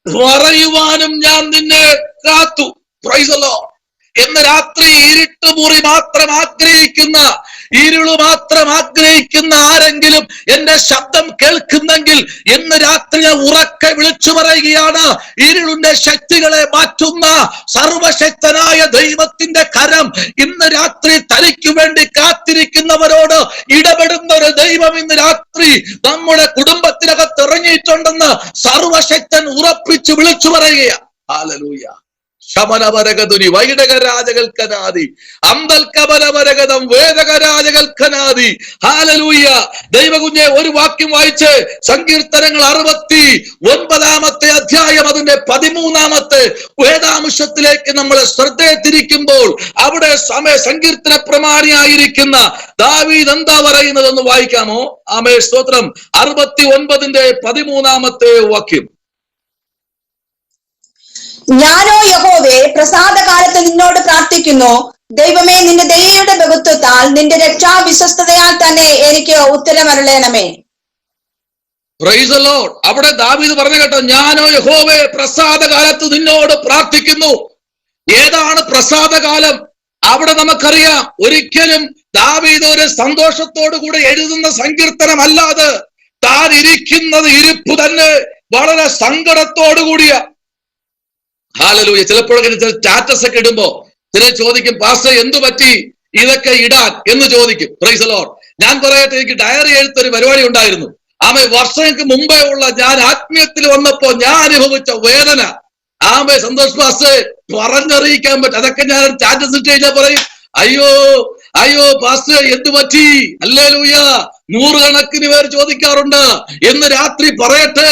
പറയുവാനും ഞാൻ നിന്നെ കാത്തു. Price the Lord. ഇന്ന് രാത്രി ഇരുട്ട് മുറി മാത്രം ആഗ്രഹിക്കുന്ന, ഇരുള് മാത്രം ആഗ്രഹിക്കുന്ന ആരെങ്കിലും എന്റെ ശബ്ദം കേൾക്കുന്നെങ്കിൽ ഇന്ന് രാത്രി ഞാൻ ഉറക്കെ വിളിച്ചു പറയുകയാണ്, ഇരുളിന്റെ ശക്തികളെ മാറ്റുന്ന സർവശക്തനായ ദൈവത്തിന്റെ കരം ഇന്ന് രാത്രി തനിക്ക് വേണ്ടി കാത്തിരിക്കുന്നവരോട് ഇടപെടുന്ന ഒരു ദൈവം ഇന്ന് രാത്രി നമ്മുടെ കുടുംബത്തിനകത്ത് ഇറങ്ങിയിട്ടുണ്ടെന്ന് സർവശക്തൻ ഉറപ്പിച്ചു വിളിച്ചു പറയുകയാണ്. ഹല്ലേലൂയ. ശമനവരകതുനി വൈടകരാജകൽക്കനാദി അന്തൽക്കബലവരകതം വേദകരാജകൽക്കനാദി. ഹല്ലേലൂയ. ദൈവകുഞ്ഞെ, ഒരു വാക്യം വായിച്ച് സങ്കീർത്തനങ്ങൾ 69-ാമത്തെ അധ്യായം അതിന്റെ 13-ാമത്തെ വേദാംശത്തിലേക്ക് നമ്മൾ ശ്രദ്ധയെ തിരിക്കുമ്പോൾ അവിടെ സങ്കീർത്തന പ്രമാണിയായിരിക്കുന്ന ദാവീദ് എന്താ പറയുന്നതെന്ന് വായിക്കാമോ? ആമേ, സ്തോത്രം. 69-ന്റെ 13-ാമത്തെ വാക്യം. ഞാനോ യഹോവേ പ്രസാദകാലത്ത് നിന്നോട് പ്രാർത്ഥിക്കുന്നു. ദൈവമേ, നിന്റെ ദയയുടെ ബഹുത്വത്താൽ നിന്റെ രക്ഷാ വിശ്വസ്തതയാൽ തന്നെ എനിക്ക് ഉത്തരമരുളേണമേ. Price the Lord. അവിടെ ദാവീദ് പറഞ്ഞു കേട്ടോ, ഞാനോ യഹോവേ പ്രസാദകാലത്ത് നിന്നോട് പ്രാർത്ഥിക്കുന്നു. ഏതാണ് പ്രസാദകാലം? അവിടെ നമുക്കറിയാം, ഒരിക്കലും ദാവീദ് ഒരു സന്തോഷത്തോടു കൂടെ എഴുതുന്ന സങ്കീർത്തനമല്ലാതെ താൻ ഇരിക്കുന്നത് ഇരിപ്പ് തന്നെ വളരെ സങ്കടത്തോടു കൂടിയ. ഹല്ലേലൂയ. ചിലപ്പോഴൊക്കെ ചില സ്റ്റാറ്റസ് ഒക്കെ ഇടുമ്പോ ചില ചോദിക്കും, പാസ്റ്റർ എന്തു പറ്റി ഇതൊക്കെ ഇടാൻ എന്ന് ചോദിക്കും. Price the Lord. ഞാൻ പറയട്ടെ, എനിക്ക് ഡയറി എഴുത്തൊരു പരിപാടി ഉണ്ടായിരുന്നു. വർഷങ്ങൾക്ക് മുമ്പേ ഉള്ള ഞാൻ ആത്മീയത്തിൽ വന്നപ്പോ ഞാൻ അനുഭവിച്ച വേദന സന്തോഷ് പാസ്റ്റർ പറഞ്ഞറിയിക്കാൻ പറ്റും. അതൊക്കെ ഞാൻ സ്റ്റാറ്റസ് ഇട്ട് കഴിഞ്ഞാൽ പറയും, അയ്യോ പാസ്റ്റർ എന്തു പറ്റി? ഹല്ലേലൂയ. 100 കണക്കിന് പേര് ചോദിക്കാറുണ്ട്. ഇന്ന് രാത്രി പറയട്ടെ,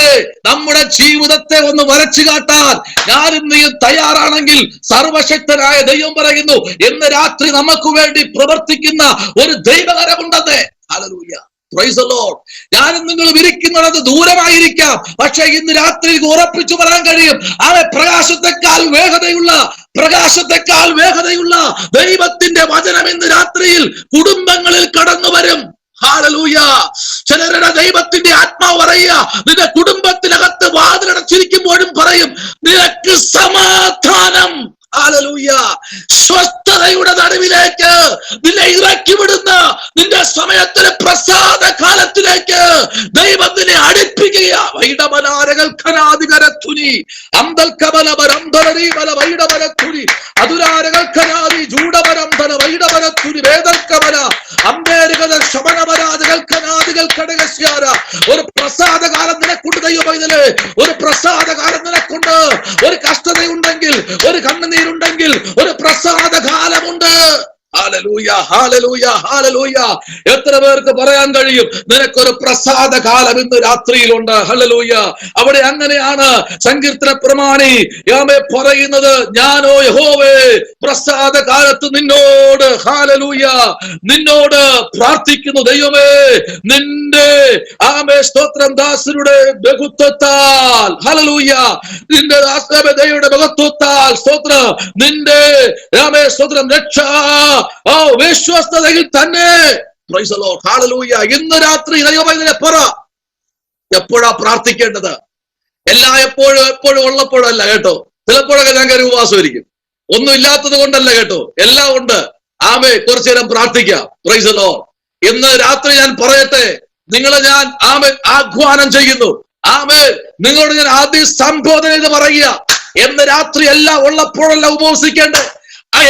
നമ്മുടെ ജീവിതത്തെ ഒന്ന് വരച്ചു കാട്ടാൻ ഞാനും നീയും തയ്യാറാണെങ്കിൽ സർവശക്തനായ ദൈവം പറയുന്നു, ഇന്ന് രാത്രി നമുക്ക് വേണ്ടി പ്രവർത്തിക്കുന്ന ഒരു ദൈവകരമുണ്ടെന്നേ. ഹല്ലേലൂയ. Praise the Lord. ഞാനും നിങ്ങളും ഇരിക്കുന്നത് ദൂരമായിരിക്കാം, പക്ഷെ ഇന്ന് രാത്രി ഉറപ്പിച്ചു പറയാൻ കഴിയും, പ്രകാശത്തെക്കാൾ വേഗതയുള്ള ദൈവത്തിന്റെ വചനം ഇന്ന് രാത്രിയിൽ കുടുംബങ്ങളിൽ കടന്നു വരും. ഹല്ലേലൂയ. ചിലരുടെ ദൈവത്തിന്റെ ആത്മാവ് പറയുക, നിന്റെ കുടുംബത്തിനകത്ത് വാതിലടച്ചിരിക്കുമ്പോഴും പറയും, നിനക്ക് സമാധാനം. ഹല്ലേലൂയ. സ്വസ്ഥതയുടെ നടുവിലേക്ക് നിന്നെ ഇറക്കി വിടുന്ന നിന്റെ സമയത്തിന് പ്രസാദ കാലത്തിലേക്ക് ദൈവം നിന്നെ അടുപ്പിക്കുക. വൈഡമനാരകൽക്കനാദികരത്തുനി അന്തൽക്കബലബരംധരീബല വൈഡമരത്തുനി അതുരാരകൽക്കനാദി ജൂഡബരംധന വൈഡമരത്തുനി വേദൽക്കബല അമ്പേരുകത ശമനമരാജകൽക്കനാദികൽക്കടകസ്യാര. ഒരു പ്രസാദ കാലം നിനക്കുണ്ട് ദൈവമൈതലേ, ഒരു പ്രസാദ കാലം നിനക്കുണ്ട്. ഒരു കഷ്ടതയുണ്ടെങ്കിൽ, ഒരു കണ്ണുനീരുണ്ടെങ്കിൽ ഒരു പ്രസാദ കാലമുണ്ട്. Hallelujah, hallelujah, hallelujah. എത്ര പേർക്ക് പറയാൻ കഴിയും നിനക്കൊരു പ്രസാദ കാലം ഇന്ന് രാത്രിയിലുണ്ട്? ഹല്ലേലൂയ. അവിടെ അങ്ങനെയാണ് സങ്കീർത്തന പ്രമാണി യാമേ പറയുന്നത്, ഞാനോ യഹോവേ പ്രസാദ കാലത്ത് നിന്നോട്, ഹല്ലേലൂയ, നിന്നോട് പ്രാർത്ഥിക്കുന്നു. ദൈവമേ, നിന്റെ ആമേ സ്തോത്രം ദാസരുടെ ബഹുത്വത്താൽ, ഹല്ലേലൂയ, നിന്റെ ദൈവയുടെ ബഹുത്വത്താൽ സ്തോത്രം, നിന്റെ ആമേ സ്തോത്രം രക്ഷ വിശ്വസ്തതയിൽ തന്നെ. Price the Lord, hallelujah. ഇന്ന് രാത്രി ദൈവമേ പറ, എപ്പോഴാ പ്രാർത്ഥിക്കേണ്ടത്? എപ്പോഴും ഉള്ളപ്പോഴല്ല കേട്ടോ. ചിലപ്പോഴൊക്കെ ഞാൻ കയറി ഉപവാസമായിരിക്കും. ഒന്നും ഇല്ലാത്തത് കൊണ്ടല്ല കേട്ടോ, എല്ലാം ഉണ്ട്. ആമേ, കുറച്ചു നേരം പ്രാർത്ഥിക്കാം. Price the Lord. ഇന്ന് രാത്രി ഞാൻ പറയട്ടെ, നിങ്ങളെ ഞാൻ ആമേ ആഹ്വാനം ചെയ്യുന്നു. ആമേ, നിങ്ങളോട് ഞാൻ ആദ്യം സംബോധന ചെയ്ത് പറയുക, എന്ന് രാത്രി എല്ലാം ഉള്ളപ്പോഴല്ല ഉപവസിക്കേണ്ടത്,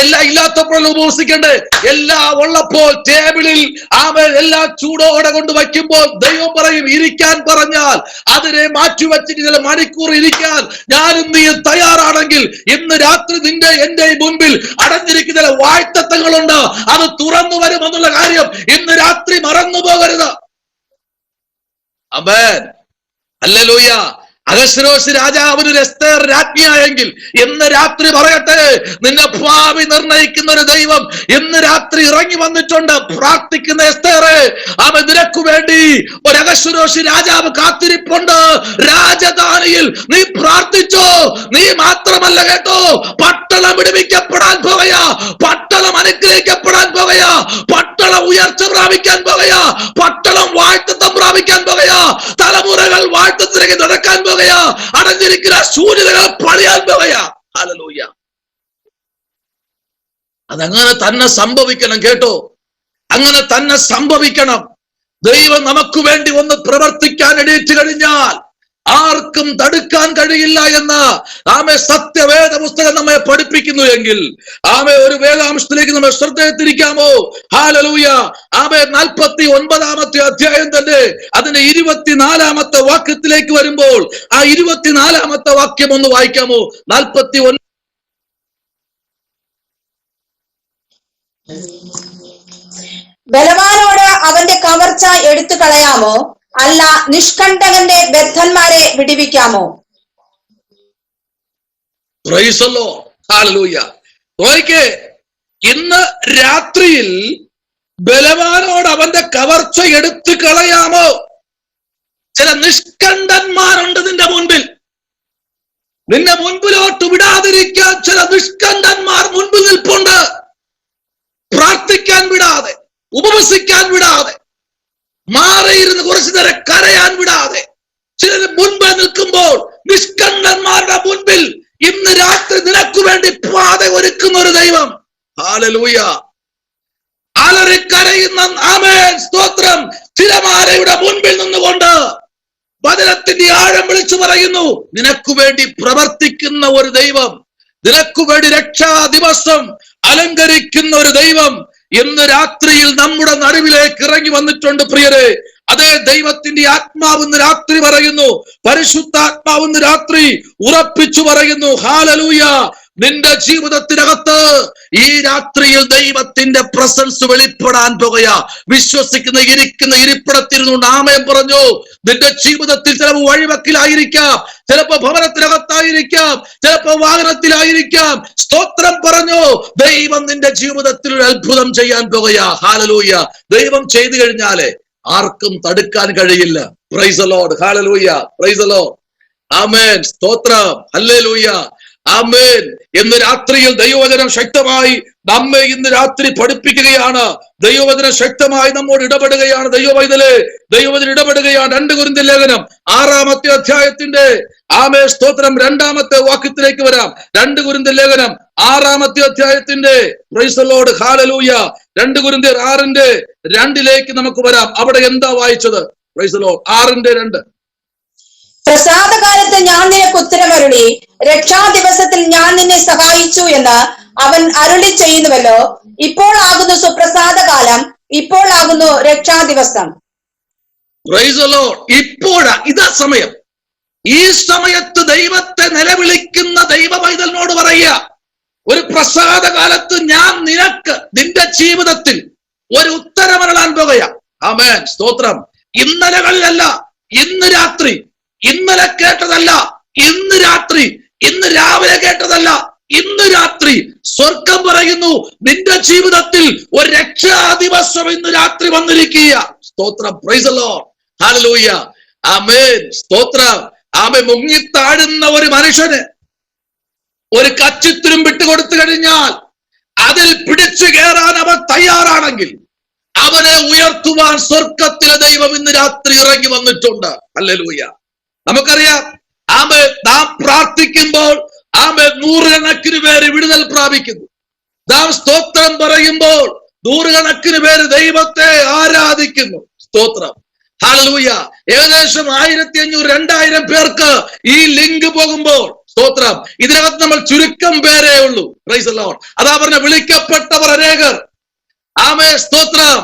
എല്ലാം ഇല്ലാത്തപ്പോഴല്ല ഉപവസിക്കണ്ടേ. എല്ലാം ഉള്ളപ്പോൾ ടേബിളിൽ ആമേ എല്ലാം ചൂടോടെ കൊണ്ട് വയ്ക്കുമ്പോൾ ദൈവം പറയും, ഇരിക്കാൻ പറഞ്ഞാൽ അതിനെ മാറ്റിവെച്ചിട്ട് ചില മണിക്കൂർ ഇരിക്കാൻ ഞാനും നീ തയ്യാറാണെങ്കിൽ ഇന്ന് രാത്രി നിന്റെ എന്റെ മുൻപിൽ അടഞ്ഞിരിക്കുന്ന ചില വാഴ്ത്തത്വങ്ങളുണ്ട്, അത് തുറന്നു വരുമെന്നുള്ള കാര്യം ഇന്ന് രാത്രി മറന്നു പോകരുത്. ആമേൻ, ഹല്ലേലൂയ. അഹശ്വേരോശ് രാജാവിന് എസ്തേർ രാജ്ഞിയായെങ്കിൽ ഇന്ന് രാത്രി പറയട്ടെ, നിന്റെ ഭാവി നിർണയിക്കുന്ന ഒരു ദൈവം ഇന്ന് രാത്രി ഇറങ്ങി വന്നിട്ടുണ്ട്. പ്രാർത്ഥിക്കുന്ന എസ്തേറെ, അവൻ നിനക്ക് വേണ്ടി ഒരു അഹശ്വേരോശ് രാജാവ് കാത്തിരിപ്പുണ്ട്. രാജധാനിയിൽ നീ പ്രാർത്ഥിച്ചോ. നീ മാത്രമല്ല കേട്ടോ, പട്ടണം വിടുവിക്കപ്പെടാൻ പോകയാ, പട്ടണം അനുഗ്രഹിക്കപ്പെടാൻ പോകയാ, പട്ടണം ഉയർച്ച പ്രാപിക്കാൻ പോകയാ, പട്ടണം വാഴ്ത്തത്വം പ്രാപിക്കാൻ പോകയാ, തലമുറകൾ വാഴ്ത്തത്തിലേക്ക് നടക്കാൻ പോകയാ, അടഞ്ഞിരിക്കുന്ന ശൂന്യതകൾ പണിയാൻ പോകയാ. ഹല്ലേലൂയ. അതങ്ങനെ തന്നെ സംഭവിക്കണം കേട്ടോ, അങ്ങനെ തന്നെ സംഭവിക്കണം. ദൈവം നമുക്ക് വേണ്ടി ഒന്ന് പ്രവർത്തിക്കാൻ എണീറ്റ് കഴിഞ്ഞാൽ ആർക്കും തടുക്കാൻ കഴിയില്ല എന്ന് ആമേ സത്യവേദ പുസ്തകം നമ്മെ പഠിപ്പിക്കുന്നു എങ്കിൽ ആമേ ഒരു വേദാംശത്തിലേക്ക് നമ്മൾ ശ്രദ്ധയെത്തിരിക്കാമോ? ഹല്ലേലൂയ. ആമേ 49-ാമത്തെ അധ്യായം തന്നെ അതിന്റെ 24-ാമത്തെ വാക്യത്തിലേക്ക് വരുമ്പോൾ ആ 24-ാമത്തെ വാക്യം ഒന്ന് വായിക്കാമോ? 49. ബലവാനോട് അവന്റെ കവർച്ച എടുത്തു കളയാമോ? അല്ല നിഷ്കണ്ടകന്റെ ബദ്ധന്മാരെ വിടുവിക്കാമോ? പ്രൈസ് ദി ലോർഡ്, ഹല്ലേലൂയ. നോക്കിക്കേ, ഇന്ന് രാത്രിയിൽ ബലവാനോട് അവന്റെ കവർച്ച എടുത്തു കളയാമോ? ചില നിഷ്കണ്ടന്മാരുണ്ട് നിന്റെ മുൻപിൽ. നിന്നെ മുൻപിലോട്ട് വിടാതിരിക്കാൻ ചില നിഷ്കണ്ടന്മാർ മുൻപിൽ നിൽപ്പുണ്ട്. പ്രാർത്ഥിക്കാൻ വിടാതെ, ഉപവസിക്കാൻ വിടാതെ, മാറിയിരുന്ന് കുറച്ചു നേരം കരയാൻ വിടാതെ ചിലർ മുൻപ് നിൽക്കുമ്പോൾ നിഷ്കണ്ടന്മാരുടെ മുൻപിൽ ഇന്ന് രാത്രി നിനക്ക് വേണ്ടി പാത ഒരുക്കുന്ന ഒരു ദൈവം. ഹല്ലേലൂയ. അലറിക്കരയുന്ന ആമേൻ സ്തോത്രം തിരമാലയുടെ മുൻപിൽ നിന്നുകൊണ്ട് വചനത്തിന്റെ ആഴം വിളിച്ചു പറയുന്നു, നിനക്ക് വേണ്ടി പ്രവർത്തിക്കുന്ന ഒരു ദൈവം, നിനക്ക് വേണ്ടി രക്ഷാ ദിവസം അലങ്കരിക്കുന്ന ഒരു ദൈവം ഇന്ന് രാത്രിയിൽ നമ്മുടെ നടുവിലേക്ക് ഇറങ്ങി വന്നിട്ടുണ്ട് പ്രിയരെ. അതേ ദൈവത്തിന്റെ ആത്മാവെന്ന് രാത്രി പറയുന്നു, പരിശുദ്ധാത്മാവെന്ന് രാത്രി ഉറപ്പിച്ചു പറയുന്നു. ഹല്ലേലൂയ. നിന്റെ ജീവിതത്തിനകത്ത് ഈ രാത്രിയിൽ ദൈവത്തിന്റെ പ്രസൻസ് വെളിപ്പെടാൻ പോകുകയാ. വിശ്വസിക്കുന്ന ഇരിക്കുന്ന ഇരിപ്പിടത്തിരുന്നുകൊണ്ട് ആമേൻ പറഞ്ഞു. നിന്റെ ജീവിതത്തിൽ ചിലപ്പോൾ വഴിവക്കിലായിരിക്കാം, ചിലപ്പോ ഭവനത്തിനകത്തായിരിക്കാം, ചിലപ്പോ വാഹനത്തിലായിരിക്കാം. സ്തോത്രം പറഞ്ഞു. ദൈവം നിന്റെ ജീവിതത്തിൽ ഒരു അത്ഭുതം ചെയ്യാൻ പോകുകയാ. ഹല്ലേലൂയ. ദൈവം ചെയ്തു കഴിഞ്ഞാലേ ആർക്കും തടുക്കാൻ കഴിയില്ല. പ്രൈസ് ദി ലോർഡ്, ഹല്ലേലൂയ, പ്രൈസ് ദി ലോർഡ്, ആമേൻ, സ്തോത്രം, ഹല്ലേലൂയ, ആമേൻ. ഇന്ന് രാത്രിയിൽ ദൈവവചനം ശക്തമായി നമ്മെ ഇന്ന് രാത്രി പഠിപ്പിക്കുകയാണ്. ദൈവവചനം ശക്തമായി നമ്മോട് ഇടപെടുകയാണ്. ദൈവവചനം ഇടപെടുകയാണ്. 2 കൊരിന്ത്യർ ലേഖനം 6-ാമത്തെ അധ്യായത്തിന്റെ ആമേൻ സ്തോത്രം 2-ാമത്തെ വാക്യത്തിലേക്ക് വരാം. 2 കൊരിന്ത്യർ ലേഖനം 6-ാമത്തെ അധ്യായത്തിന്റെ പ്രൈസ് ദി ലോർഡ്, ഹല്ലേലൂയ. 2 കൊരിന്ത്യർ 6:2 നമുക്ക് വരാം. അവിടെ എന്താ വായിച്ചത്? Price the Lord, 6:2. പ്രസാദകാലത്ത് ഞാൻ നിനക്ക് ഉത്തരമരുളി, രക്ഷാ ദിവസത്തിൽ ഞാൻ നിന്നെ സഹായിച്ചു എന്ന് അവൻ അരുളി ചെയ്യുന്നുവല്ലോ. ഇപ്പോഴാകുന്നു സുപ്രസാദകാലം, ഇപ്പോഴാകുന്നു രക്ഷാ ദിവസം. Price the Lord. ഇപ്പോഴാ, ഇതാ സമയം. ഈ സമയത്ത് ദൈവത്തെ നിലവിളിക്കുന്ന ദൈവ പൈതലിനോട് പറയുക, ഒരു പ്രസാദ കാലത്ത് ഞാൻ നിനക്ക് നിന്റെ ജീവിതത്തിൽ ഒരു ഉത്തരമരളാൻ പോകുക. ആമേൻ, സ്തോത്രം. ഇന്നലകളിലല്ല, ഇന്ന് രാത്രി. ഇന്നലെ കേട്ടതല്ല, ഇന്ന് രാത്രി. ഇന്ന് രാവിലെ കേട്ടതല്ല, ഇന്ന് രാത്രി. സ്വർഗം പറയുന്നു നിന്റെ ജീവിതത്തിൽ ഒരു രക്ഷാ ദിവസം ഇന്ന് രാത്രി വന്നിരിക്കുക. സ്തോത്രം. Praise the Lord. ഹല്ലേലൂയ. ആമേൻ, സ്തോത്രം. ആമേൻ. മുങ്ങിത്താഴുന്ന ഒരു മനുഷ്യന് ഒരു കച്ചിത്തുരും വിട്ടുകൊടുത്തു കഴിഞ്ഞാൽ അതിൽ പിടിച്ചു കയറാൻ അവൻ തയ്യാറാണെങ്കിൽ അവനെ ഉയർത്തുവാൻ സ്വർഗത്തിലെ ദൈവം ഇന്ന് രാത്രി ഇറങ്ങി വന്നിട്ടുണ്ട്. ഹല്ലേലൂയ. നമുക്കറിയാം, ആമേൻ, നാം പ്രാർത്ഥിക്കുമ്പോൾ ആമേൻ നൂറുകണക്കിന് പേര് വിടുതൽ പ്രാപിക്കുന്നു. നാം സ്തോത്രം പറയുമ്പോൾ നൂറുകണക്കിന് പേര് ദൈവത്തെ ആരാധിക്കുന്നു. സ്തോത്രം. ഹല്ലേലൂയ. ഏകദേശം 1500 2000 പേർക്ക് ഈ ലിങ്ക് പോകുമ്പോൾ, സ്തോത്രം, ഇതിനകത്ത് നമ്മൾ ചുരുക്കം പേരേ ഉള്ളൂ. Price the Lord. അതാ പറഞ്ഞ വിളിക്കപ്പെട്ടവർ അനേകർ. ആമേ, സ്തോത്രം.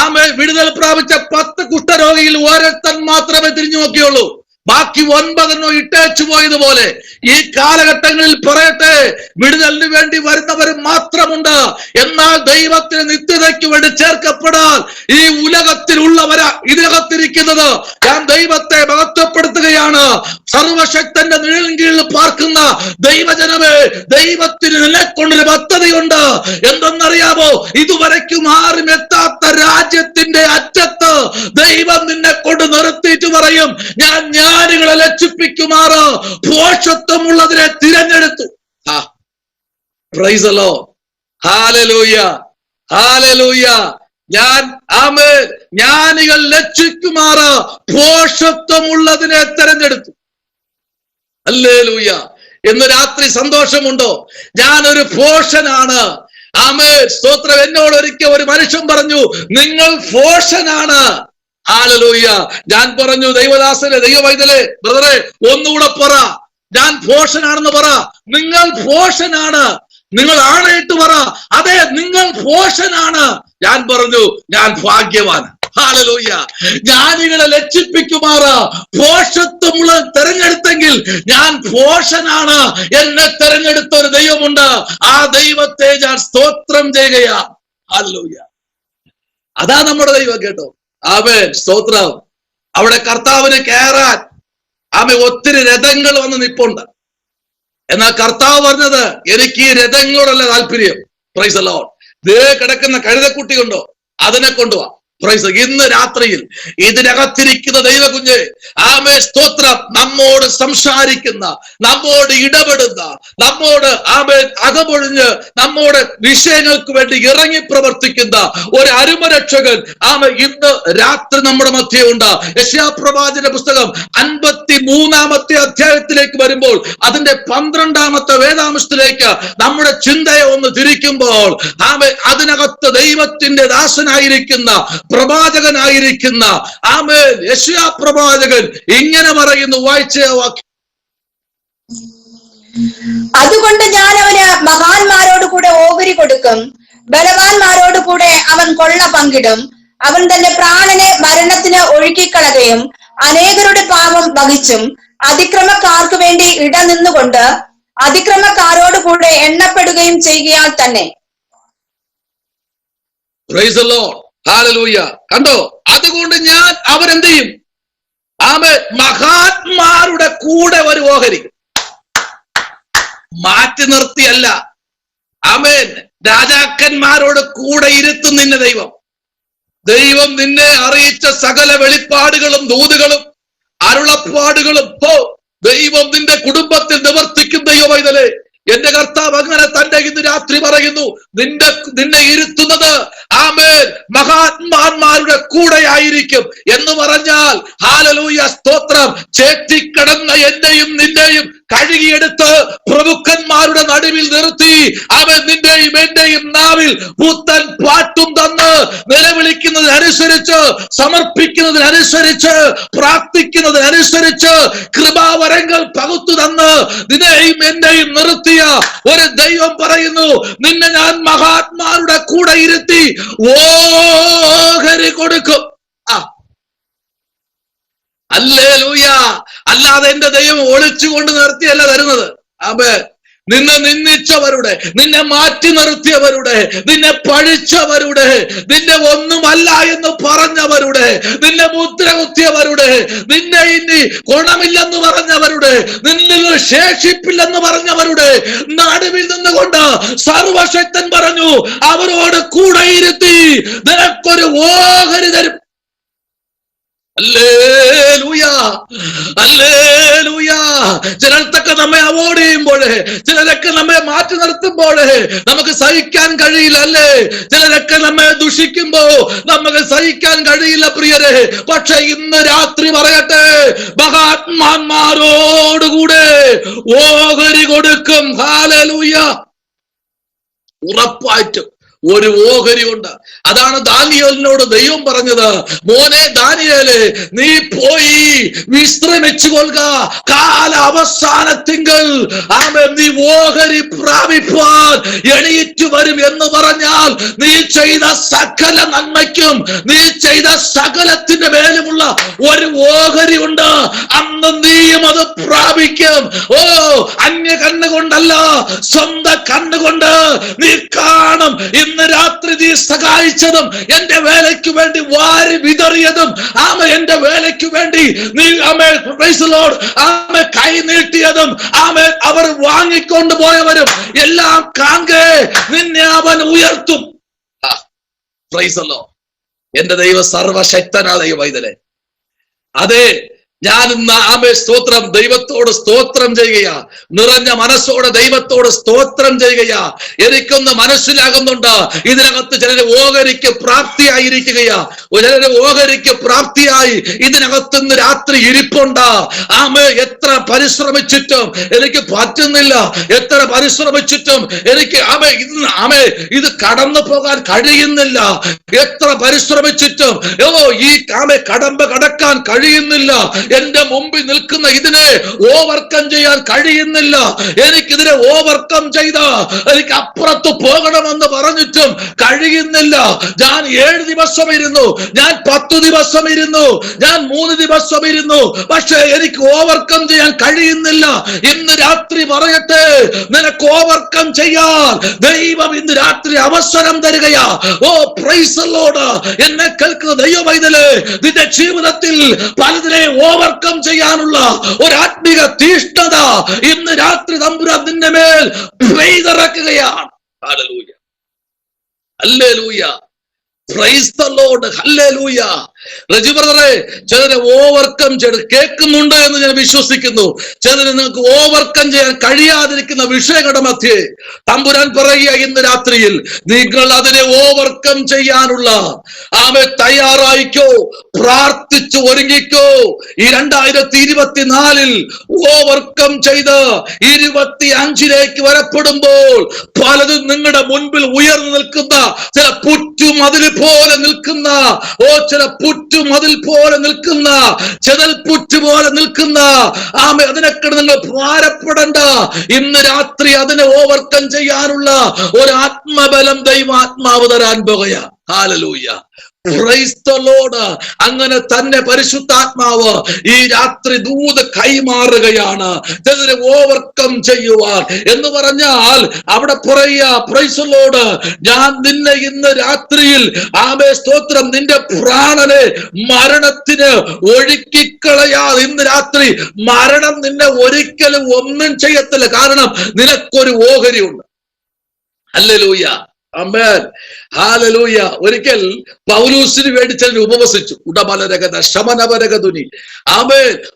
ആമേ, വിടുതൽ പ്രാപിച്ച 10 കുഷ്ഠരോഗിയിൽ ഒരുത്തൻ മാത്രമേ തിരിഞ്ഞു നോക്കിയുള്ളൂ. ബാക്കി 9 ഇട്ടേച്ചു പോയതുപോലെ ഈ കാലഘട്ടങ്ങളിൽ പറയട്ടെ, വിടുതലിന് വേണ്ടി വരുന്നവർ മാത്രമുണ്ട്. എന്നാൽ ദൈവത്തിന് നിത്യതയ്ക്ക് വേണ്ടി ചേർക്കപ്പെടാൻ ഈ ഉലകത്തിലുള്ളവരാ ഇതിനകത്തിരിക്കുന്നത്. ഞാൻ ദൈവത്തെ മഹത്വപ്പെടുത്തുകയാണ്. സർവശക്തന്റെ നിഴലിൻ കീഴിൽ പാർക്കുന്ന ദൈവജനമേ, ദൈവത്തിന് നിലക്കൊണ്ടൊരു പദ്ധതിയുണ്ട്. എന്തെന്നറിയാമോ? ഇതുവരയ്ക്കും ആരും എത്താത്ത രാജ്യത്തിന്റെ അറ്റത്ത് ദൈവം നിന്നെ കൊണ്ട് നിർത്തിയിട്ട് പറയും, ഞാൻ ജ്ഞാനികളെ ലജ്ജിപ്പിക്കുമാറ് പോഷത്വമുള്ളതിനെ തിരഞ്ഞെടുത്തു. Price the Lord. ഹല്ലേലൂയ. ഹല്ലേലൂയ. ഞാൻ ആമേൻ ജ്ഞാനികൾ ലജ്ജിക്കുമാറ് പോഷത്വമുള്ളതിനെ തിരഞ്ഞെടുത്തു. ഹല്ലേലൂയ. ഇന്ന് രാത്രി സന്തോഷമുണ്ടോ? ഞാനൊരു പോഷനാണ്. ആമേൻ, സ്തോത്രം. എന്നോട് ഒരിക്കൽ ഒരു മനുഷ്യൻ പറഞ്ഞു, നിങ്ങൾ പോഷനാണ്. ഹല്ലേലൂയ. ഞാൻ പറഞ്ഞു, ദൈവദാസനെ, ദൈവവൈതലെ, ബ്രദറെ, ഒന്നുകൂടെ പറ, ഞാൻ പോഷനാണെന്ന് പറ. നിങ്ങൾ പോഷനാണ്. നിങ്ങൾ ആണയിട്ട് പറ, അതെ, നിങ്ങൾ പോഷനാണ്. ഞാൻ പറഞ്ഞു, ഞാൻ ഭാഗ്യവാൻ. ഹല്ലേലൂയ. ജ്ഞാനികളെ ലജ്ജിപ്പിക്കുമാറ് പോഷത്വമുള്ള തെരഞ്ഞെടുത്തെങ്കിൽ ഞാൻ പോഷനാണ്. എന്നെ തെരഞ്ഞെടുത്ത ഒരു ദൈവമുണ്ട്. ആ ദൈവത്തെ ഞാൻ സ്തോത്രം ചെയ്യുകയാ. ഹല്ലേലൂയ. അതാ നമ്മുടെ ദൈവം. കേട്ടോ? ആമേൻ, സ്തോത്രം. അവിടെ കർത്താവിന് കയറാൻ ഒത്തിരി രഥങ്ങൾ വന്ന് നിപ്പുണ്ട്. എന്നാൽ കർത്താവ് പറഞ്ഞത്, എനിക്ക് ഈ രഥങ്ങളോടല്ല താല്പര്യം. Price the Lord. ദേ കിടക്കുന്ന കഴുതക്കുട്ടി കൊണ്ടോ, അതിനെ കൊണ്ടുവാ. പ്രൈസ്. ഇന്ന് രാത്രിയിൽ ഇതിനകത്തിരിക്കുന്ന ദൈവകുഞ്ഞ്, ആമേ, സ്തോത്രം, നമ്മോട് സംസാരിക്കുന്ന, നമ്മോട് ഇടപെടുന്ന, നമ്മോട് ആമേ അകമൊഴിഞ്ഞ് നമ്മുടെ വിഷയങ്ങൾക്ക് വേണ്ടി ഇറങ്ങി പ്രവർത്തിക്കുന്ന ഒരു അരുമരക്ഷകൻ ആമേ ഇന്ന് രാത്രി നമ്മുടെ മധ്യേ ഉണ്ട്. യെശയ്യാപ്രവാചന പുസ്തകം 53-ാമത്തെ അധ്യായത്തിലേക്ക് വരുമ്പോൾ അതിന്റെ 12-ാമത്തെ വേദാംശത്തിലേക്ക് നമ്മുടെ ചിന്തയെ ഒന്ന് തിരിക്കുമ്പോൾ ആമേ അതിനകത്ത് ദൈവത്തിന്റെ ദാസനായിരിക്കുന്ന, പ്രവാചകനായിരിക്കുന്ന ആമേൻ യെശയ്യാ പ്രവാചകൻ ഇങ്ങനെ പറയുന്നു. വായിച്ച വാക്യം, അതുകൊണ്ട് ഞാൻ അവന് മഹാന്മാരോട് കൂടെ ഓഹരി കൊടുക്കും, ബലവാന്മാരോട് കൂടെ അവൻ കൊള്ള പങ്കിടും. അവൻ തന്റെ പ്രാണനെ മരണത്തിന് ഒഴുക്കിക്കളകയും അനേകരുടെ പാപം വഹിച്ചും അതിക്രമക്കാർക്ക് വേണ്ടി ഇടനിന്നുകൊണ്ട് അതിക്രമക്കാരോട് കൂടെ എണ്ണപ്പെടുകയും ചെയ്യുകയാൽ തന്നെ. Price the Lord. ഹല്ലേലൂയ. കണ്ടോ? അതുകൊണ്ട് ഞാൻ അവരെന്ത് ചെയ്യും? ആമേൻ, മഹാന്മാരുടെ കൂടെ ഒരു ഓഹരി. മാറ്റി നിർത്തിയല്ല. ആമേൻ, രാജാക്കന്മാരോട് കൂടെ ഇരുത്തും നിന്നെ ദൈവം. ദൈവം നിന്നെ അറിയിച്ച സകല വെളിപ്പാടുകളും ദൂതുകളും അരുളപ്പാടുകളും ദൈവം നിന്റെ കുടുംബത്തിൽ നിവർത്തിക്കും. ദൈവമൈതലേ, എന്റെ കർത്താവ് അങ്ങനെ തന്നെ ഇന്ന് രാത്രി പറയുന്നു, നിന്നെ ഇരുത്തുന്നത് ആമേൻ മഹാത്മാന്മാരുടെ കൂടെ ആയിരിക്കും എന്ന് പറഞ്ഞാൽ, ഹല്ലേലൂയ, സ്തോത്രം, ചേറ്റിക്കിടന്ന എന്നെയും നിന്നെയും കഴുകിയെടുത്ത് പ്രഭുക്കന്മാരുടെ നടുവിൽ നിർത്തി അവൻ നിന്റെയും എന്റെയും നാവിൽ പുത്തൻ പാട്ടും തന്ന് നിലവിളിക്കുന്നതിനനുസരിച്ച്, സമർപ്പിക്കുന്നതിനനുസരിച്ച്, പ്രാർത്ഥിക്കുന്നതിനനുസരിച്ച് കൃപാവരങ്ങൾ പകുത്തു തന്ന് നിന്നെയും എന്റെയും നിർത്തിയ ഒരു ദൈവം പറയുന്നു, നിന്നെ ഞാൻ മഹാത്മാരുടെ കൂടെ ഇരുത്തി ഓഹരി കൊടുക്കും. ഹല്ലേലൂയ. അല്ലാതെ എന്റെ ദൈവം ഒളിച്ചുകൊണ്ട് നിർത്തിയല്ല തരുന്നത്. ആമേൻ. നിന്നെ നിന്ദിച്ചവരുടെ, നിന്നെ മാറ്റി നിർത്തിയവരുടെ, നിന്നെ പഴിച്ചവരുടെ, നിന്നെ ഒന്നുമല്ല എന്ന് പറഞ്ഞവരുടെ, നിന്നെ മുദ്ര കുത്തിയവരുടെ, നിന്നെ ഇനി ഗുണമില്ലെന്ന് പറഞ്ഞവരുടെ, നിന്നിൽ ശേഷിപ്പില്ലെന്ന് പറഞ്ഞവരുടെ നടുവിൽ നിന്നുകൊണ്ട് സർവശക്തൻ പറഞ്ഞു, അവരോട് കൂടെ ഇരുത്തി നിനക്കൊരു ഓഹരി തരും. Hallelujah, hallelujah. ചിലർക്കൊക്കെ നമ്മെ അവോയ്ഡ് ചെയ്യുമ്പോൾ, ചിലരൊക്കെ നമ്മെ മാറ്റി നിർത്തുമ്പോൾ നമുക്ക് സഹിക്കാൻ കഴിയില്ല, അല്ലേ? ചിലരൊക്കെ നമ്മെ ദുഷിക്കുമ്പോ നമുക്ക് സഹിക്കാൻ കഴിയില്ല പ്രിയരെ. പക്ഷെ ഇന്ന് രാത്രി പറയട്ടെ, മഹാത്മാന്മാരോടുകൂടെ ഓഹരി കൊടുക്കും. ഹല്ലേലൂയ. ഉറപ്പായിട്ടും ഒരു ഓഹരി ഉണ്ട്. അതാണ് ദാനിയേലിനോട് ദൈവം പറഞ്ഞത്, മോനെ ദാനിയേല്, നീ പോയി വിശ്രമിച്ചു കൊള്ളുക, കാല അവസാനത്തിങ്കൽ നീ ഓഹരി പ്രാപിപ്പാൻ എണീറ്റു വരും എന്ന് പറഞ്ഞാൽ, നീ ചെയ്ത സകല നന്മയ്ക്കും, നീ ചെയ്ത സകലത്തിന്റെ മേലുമുള്ള ഒരു ഓഹരി ഉണ്ട്. അന്ന് നീയും അത് പ്രാപിക്കും. ഓ, അന്യ കണ്ണുകൊണ്ടല്ല, സ്വന്തം കണ്ണുകൊണ്ട് നീ കാണും. ഇന്ന് രാത്രി നീ സഹായിച്ചതും, എന്റെ വേലയ്ക്ക് വേണ്ടി വാരി വിതറിയതും, എന്റെ വേലയ്ക്ക് വേണ്ടി നീ കൈ നീട്ടിയതും, അവർ വാങ്ങിക്കൊണ്ടു പോയവരും എല്ലാം കാങ്കേ നിന്നെ അവൻ ഉയർത്തും. എന്റെ ദൈവം സർവശക്തനാ ദൈവവൈതലേ. അതെ, ഞാൻ ഇന്ന് സ്തോത്രം, ദൈവത്തോട് സ്തോത്രം ചെയ്യുകയാ. നിറഞ്ഞ മനസ്സോടെ ദൈവത്തോട് സ്തോത്രം ചെയ്യുകയാ. എനിക്കൊന്ന് മനസ്സിലാകുന്നുണ്ട്, ഇതിനകത്ത് ചിലര് ഓഹരിക്ക് പ്രാപ്തിയായിരിക്കുകയാ, ചിലര് ഓഹരിക്ക് പ്രാപ്തിയായി ഇതിനകത്ത് ഇന്ന് രാത്രി ഇരിപ്പുണ്ട്. എത്ര പരിശ്രമിച്ചിട്ടും എനിക്ക് പറ്റുന്നില്ല, എത്ര പരിശ്രമിച്ചിട്ടും എനിക്ക് ഇത് കടന്നു പോകാൻ കഴിയുന്നില്ല, എത്ര പരിശ്രമിച്ചിട്ടും ഈ കടമ്പ കടക്കാൻ കഴിയുന്നില്ല, എന്റെ മുമ്പിൽ നിൽക്കുന്ന ഇതിനെ ഓവർകം ചെയ്യാൻ കഴിയുന്നില്ല, എനിക്കിതിനെ ഓവർകം ചെയ്ത എനിക്ക് അപ്പുറത്ത് പോകണമെന്ന് പറഞ്ഞിട്ടും കഴിയുന്നില്ല. ഞാൻ 7 ദിവസം ഇരുന്നു, ഞാൻ 10 ദിവസം ഇരുന്നു, ഞാൻ 3 ദിവസം ഇരുന്നു, പക്ഷെ എനിക്ക് ഓവർകം ചെയ്യാൻ കഴിയുന്നില്ല. ഇന്ന് രാത്രി പറയട്ടെ, നിനക്ക് ഓവർകം ചെയ്യാൻ ദൈവം ഇന്ന് രാത്രി അവസരം തരികയാ. ഓ, പ്രൈസ് ദി ലോർഡ്. എന്നെ കേൾക്കുന്ന ദൈവമൈതലേ, നിന്റെ ജീവിതത്തിൽ പലതിനെ ഓവർകം ചെയ്യാനുള്ള ഒരു ആത്മീക തീഷ്ണത ഇന്ന് രാത്രി തമ്പുരാൻ നിന്റെ മേൽ പെയ്തിറക്കുകയാണ്. ഹല്ലേലൂയ, ഹല്ലേലൂയ, പ്രൈസ് ദി ലോർഡ്, ഹല്ലേലൂയ. റജി ബ്രദറെ, ചിലരെ ഓവർകം ചെയ്ത് കേൾക്കുന്നുണ്ട് എന്ന് ഞാൻ വിശ്വസിക്കുന്നു. ചിലരെ നിങ്ങൾക്ക് ഓവർകം ചെയ്യാൻ കഴിയാതിരിക്കുന്ന വിഷയങ്ങളുടെ മധ്യേ തമ്പുരാൻ പറയുക, ഇന്ന് രാത്രിയിൽ നിങ്ങൾ അതിനെ ഓവർകം ചെയ്യാനുള്ള തയ്യാറായിക്കോ, പ്രാർത്ഥിച്ചു ഒരുങ്ങിക്കോ. ഈ 2024 ഓവർകം ചെയ്ത് 25 വരപ്പെടുമ്പോൾ പലതും നിങ്ങളുടെ മുൻപിൽ ഉയർന്നു നിൽക്കുന്ന ചില പുറ്റുമതിൽ പോലെ നിൽക്കുന്ന, ചില പുറ്റുമതിൽ പോലെ നിൽക്കുന്ന, ചെതൽപുറ്റ് പോലെ നിൽക്കുന്ന അതിനൊക്കെ നിങ്ങൾ ഭാരപ്പെടണ്ട. ഇന്ന് രാത്രി അതിനെ ഓവർകം ചെയ്യാനുള്ള ഒരു ആത്മബലം ദൈവാത്മാവ് തരാൻ പോകുകയാ. ഹല്ലേലൂയ, പ്രൈസ് ദി ലോർഡ്. അങ്ങനെ തന്നെ പരിശുദ്ധാത്മാവ് ഈ രാത്രി ദൂത് കൈമാറുകയാണ്, ഇതിനെ ഓവർകം ചെയ്യുവാൻ എന്ന് പറഞ്ഞാൽ. അവിടെ പറയുക, പ്രൈസ് ദി ലോർഡ്, ഞാൻ നിന്നെ ഇന്ന് രാത്രിയിൽ സ്തോത്രം, നിന്റെ പ്രാണനെ മരണത്തിന് ഒഴുക്കിക്കളയാതെ ഇന്ന് രാത്രി മരണം നിന്നെ ഒരിക്കലും ഒന്നും ചെയ്യത്തില്ല. കാരണം നിനക്കൊരു ഓഹരി ഉണ്ട്. ഹല്ലേലൂയ, ആമേൻ, ഹല്ലേലൂയ. ഒരിക്കൽ പൗലൂസിന് വേണ്ടി ചിലർ ഉപവസിച്ചു. ഉടമലരകത ശമനവരകതുനി.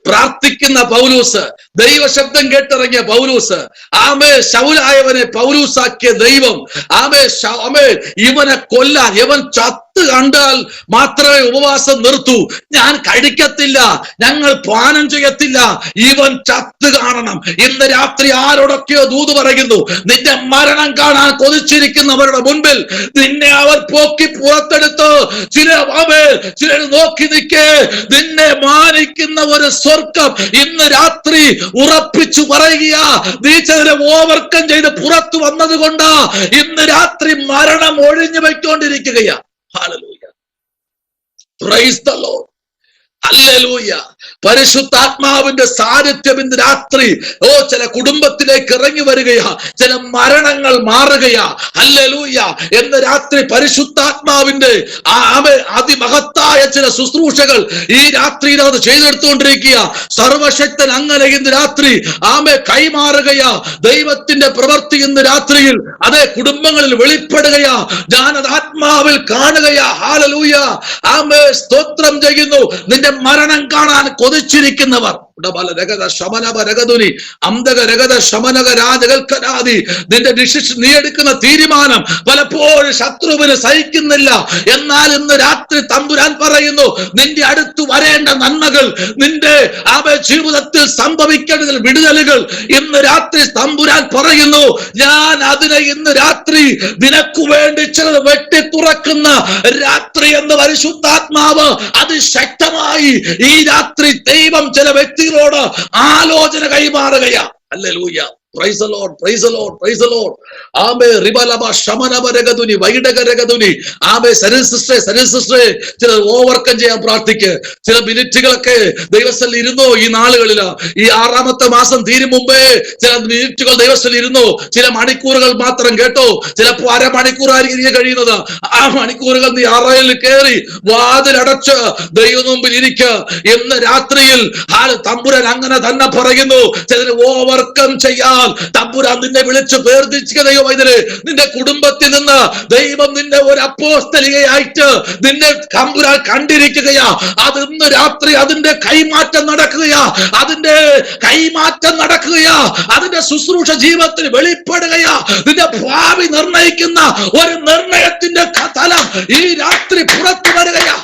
പ്രാർത്ഥിക്കുന്ന പൗലൂസ്, ദൈവശബ്ദം കേട്ടിറങ്ങിയ പൗലൂസ്, ശൗലായവനെ പൗലൂസാക്കിയ ദൈവം, ഇവനെ കൊല്ലാൻ, ഇവൻ ചത്ത് കണ്ടാൽ മാത്രമേ ഉപവാസം നിർത്തൂ, ഞാൻ കഴിക്കത്തില്ല, ഞങ്ങൾ പാനം ചെയ്യത്തില്ല, ഇവൻ ചത്ത് കാണണം. ഇന്ന് രാത്രി ആരോടൊക്കെയോ ദൂത് പറയുന്നു, നിന്റെ മരണം കാണാൻ കൊതിച്ചിരിക്കുന്നവരുടെ മുൻപിൽ നിന്നെ അവർ പോക്കി പുറത്തെടുത്ത് ചിലർ നോക്കി നിൽക്കേ. നിന്നെ മാനിക്കുന്ന ഒരു സ്വർഗം ഇന്ന് രാത്രി ഉറപ്പിച്ചു പറയുക. നീ ചിലരെ ഓവർകം ചെയ്ത് പുറത്തു വന്നത് കൊണ്ട് ഇന്ന് രാത്രി മരണം ഒഴിഞ്ഞു വയ്ക്കൊണ്ടിരിക്കുകയാ. ഹല്ലേലൂയ, പ്രൈസ് ദി ലോർഡ്, ഹല്ലേലൂയ. പരിശുദ്ധാത്മാവിന്റെ സാന്നിധ്യം ഇന്ന് രാത്രി ചില കുടുംബത്തിലേക്ക് ഇറങ്ങി വരികയാ, ചില മരണങ്ങൾ മാറുകയാ. ഹല്ലേലൂയ. എന്ന് രാത്രി പരിശുദ്ധാത്മാവിന്റെ അതിമഹത്തായ ചില ശുശ്രൂഷകൾ ഈ രാത്രിയിലത് ചെയ്തെടുത്തുകൊണ്ടിരിക്കുക. സർവശക്തൻ അങ്ങനെ ഇന്ന് രാത്രി കൈമാറുകയാ. ദൈവത്തിന്റെ പ്രവൃത്തി ഇന്ന് രാത്രിയിൽ അതേ കുടുംബങ്ങളിൽ വെളിപ്പെടുകയാ. ഞാനത് ആത്മാവിൽ കാണുകയാ. ഹല്ലേലൂയ. സ്തോത്രം ചെയ്യുന്നു. നിന്റെ മരണം കാണാൻ കൊതിച്ചിരിക്കുന്നവർ, നിന്റെ ഡിസിഷൻ, നീ എടുക്കുന്ന തീരുമാനം പലപ്പോഴും ശത്രുവിന് സഹിക്കുന്നില്ല. എന്നാൽ ഇന്ന് രാത്രി തമ്പുരാൻ പറയുന്നു, നിന്റെ അടുത്ത് വരേണ്ട നന്മകൾ, നിന്റെ ജീവിതത്തിൽ സംഭവിക്കേണ്ട വിടുതലുകൾ ഇന്ന് രാത്രി തമ്പുരാൻ പറയുന്നു, ഞാൻ അതിനെ ഇന്ന് രാത്രി നിനക്ക് വേണ്ടി ചിലത് വെട്ടി തുറക്കുന്ന രാത്രി എന്ന് പരിശുദ്ധാത്മാവ് അതിശക്തമായി ഈ രാത്രി ദൈവം ചില വ്യക്തികളോട് ആലോചന കൈമാറുകയാ. Hallelujah. Praise the Lord, praise the Lord, praise the Lord. ആമേ റിബലബ ശമനബരഗതുനി വൈഡകരഗതുനി. ആമേ സരിസിസ്റ്ററെ ചില ഓവർകം ചെയ്യാൻ പ്രാർത്ഥിക്ക്. ചില മിനിറ്റുകളൊക്കെ ദൈവസ്ഥലിൽ ഇരുന്നോ ഈ നാളുകളില്. ഈ 6ാമത്തെ മാസം തീരും മുമ്പേ ചില മിനിറ്റുകൾ ദൈവസ്ഥലിൽ ഇരുന്നോ. ചില മണിക്കൂറുകൾ മാത്രം കേട്ടോ. ചിലപ്പോ അരമണിക്കൂറായിരിക്കും കഴിയുന്നത്. ആ മണിക്കൂറുകൾ നീ അറയിൽ കയറി വാതിലടച്ച് ദൈവ മുമ്പിൽ ഇരിക്കുക. ഇന്ന് രാത്രിയിൽ തമ്പുരാൻ അങ്ങനെ തന്നെ പറയുന്നു, ചിലര് ഓവർകം ചെയ്യാൻ തമ്പുരാൻ നിന്നെ വിളിച്ച് വേർതിരിക്കുക. ദൈവം ഇതില് നിന്റെ കുടുംബത്തിൽ നിന്ന് ദൈവം നിന്നെ ഒരു അപ്പോസ്തലികയായിട്ട് നിന്നെ തമ്പുരാൻ കണ്ടിരിക്കുകയാ. അത് ഇന്ന് രാത്രി അതിന്റെ കൈമാറ്റം നടക്കുകയാ. അതിന്റെ ശുശ്രൂഷ ജീവിതത്തിൽ വെളിപ്പെടുകയാ. നിന്റെ ഭാവി നിർണയിക്കുന്ന ഒരു നിർണയത്തിന്റെ തലം ഈ രാത്രി പുറത്തു വരികയാ.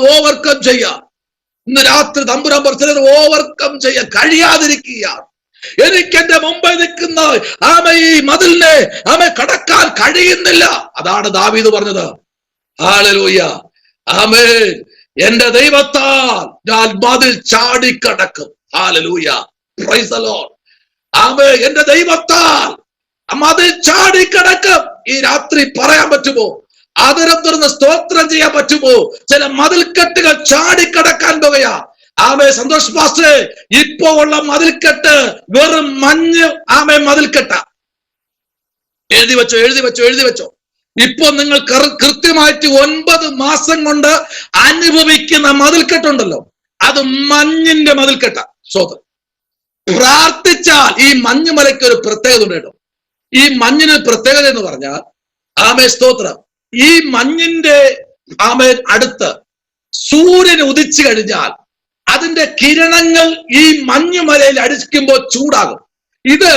ഓവർകം ചെയ്യാം. ഇന്ന് രാത്രി തമ്പുരാൻ ചിലർ ഓവർകം ചെയ്യാൻ കഴിയാതിരിക്കുക. എനിക്ക് എന്റെ മുമ്പേ നിൽക്കുന്ന ഈ മതിലിനെ കടക്കാൻ കഴിയുന്നില്ല. അതാണ് ദാവീദ് പറഞ്ഞത്. ഹല്ലേലൂയ. ആമേൻ. എന്റെ ദൈവത്താൽ ഞാൻ മതിൽ ചാടിക്കടക്കും. ഹല്ലേലൂയ. Praise the Lord. ആമേൻ. എന്റെ ദൈവത്താൽ മതിൽ ചാടിക്കടക്കും. ഈ രാത്രി പറയാൻ പറ്റുമോ? ആദരം തുറന്ന് സ്തോത്രം ചെയ്യാൻ പറ്റുമോ? ചില മതിൽക്കെട്ടുകൾ ചാടിക്കടക്കാൻ പോകുകയാ. സന്തോഷ് പാസ്റ്ററെ, ഇപ്പോ ഉള്ള മതിൽക്കെട്ട് വെറും മഞ്ഞ് മതിൽക്കെട്ട. എഴുതി വെച്ചോ. ഇപ്പൊ നിങ്ങൾ കൃത്യമായിട്ട് 9 മാസം കൊണ്ട് അനുഭവിക്കുന്ന മതിൽക്കെട്ടുണ്ടല്ലോ, അത് മഞ്ഞിന്റെ മതിൽക്കെട്ട. സ്വതം പ്രാർത്ഥിച്ചാൽ ഈ മഞ്ഞുമലയ്ക്ക് ഒരു പ്രത്യേകത ഉണ്ട് കേട്ടോ. ഈ മഞ്ഞിന് പ്രത്യേകത എന്ന് പറഞ്ഞാൽ സ്തോത്രം, ഈ മഞ്ഞിന്റെ അടുത്ത് സൂര്യൻ ഉദിച്ചു കഴിഞ്ഞാൽ അതിന്റെ കിരണങ്ങൾ ഈ മഞ്ഞുമലയിൽ അടിക്കുമ്പോൾ ചൂടാകും. ഇത്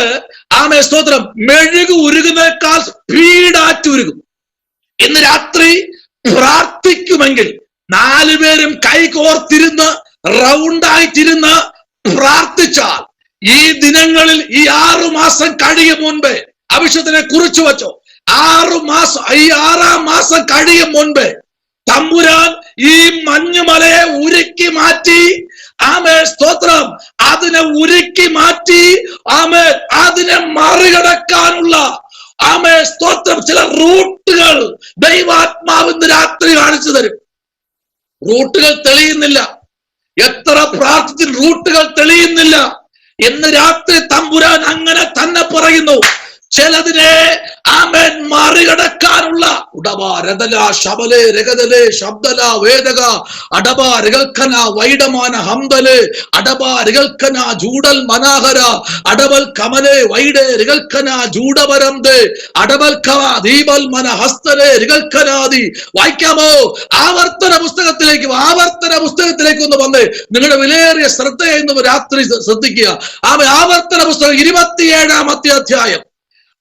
സ്തോത്രം മെഴുകു ഉരുകുന്നേക്കാൾ സ്പീഡായിട്ട് ഉരുകും. ഇന്ന് രാത്രി പ്രാർത്ഥിക്കുമെങ്കിൽ 4 പേരും കൈകോർത്തിരുന്ന് റൗണ്ടായിട്ടിരുന്ന് പ്രാർത്ഥിച്ചാൽ ഈ ദിനങ്ങളിൽ ഈ 6 മാസം കഴിയും മുൻപേ അഭിഷേകത്തിനെ കുറിച്ചു വെച്ചോ. 6 മാസം കഴിയും മുൻപേ തമ്പുരാൻ ഈ മഞ്ഞുമലയെ ഉരുക്കി മാറ്റി. സ്തോത്രം. അതിനെ ഉരുക്കി മാറ്റി അതിനെ മറികടക്കാനുള്ള സ്തോത്രം ചില റൂട്ടുകൾ ദൈവാത്മാവിന്റെ രാത്രി കാണിച്ചു തരും. റൂട്ടുകൾ തെളിയുന്നില്ല. എത്ര പ്രാർത്ഥിച്ച റൂട്ടുകൾ തെളിയുന്നില്ല. ഇന്ന് രാത്രി തമ്പുരാൻ അങ്ങനെ തന്നെ പറയുന്നു. ചിലതിനെ മറികടക്കാനുള്ള വായിക്കാമോ? ആവർത്തന പുസ്തകത്തിലേക്ക് ഒന്ന് വന്ന് നിങ്ങളുടെ വിലയേറിയ ശ്രദ്ധയെന്ന് രാത്രി ശ്രദ്ധിക്കുക. ആവർത്തന പുസ്തകം 27-ാമത്തെ അധ്യായം.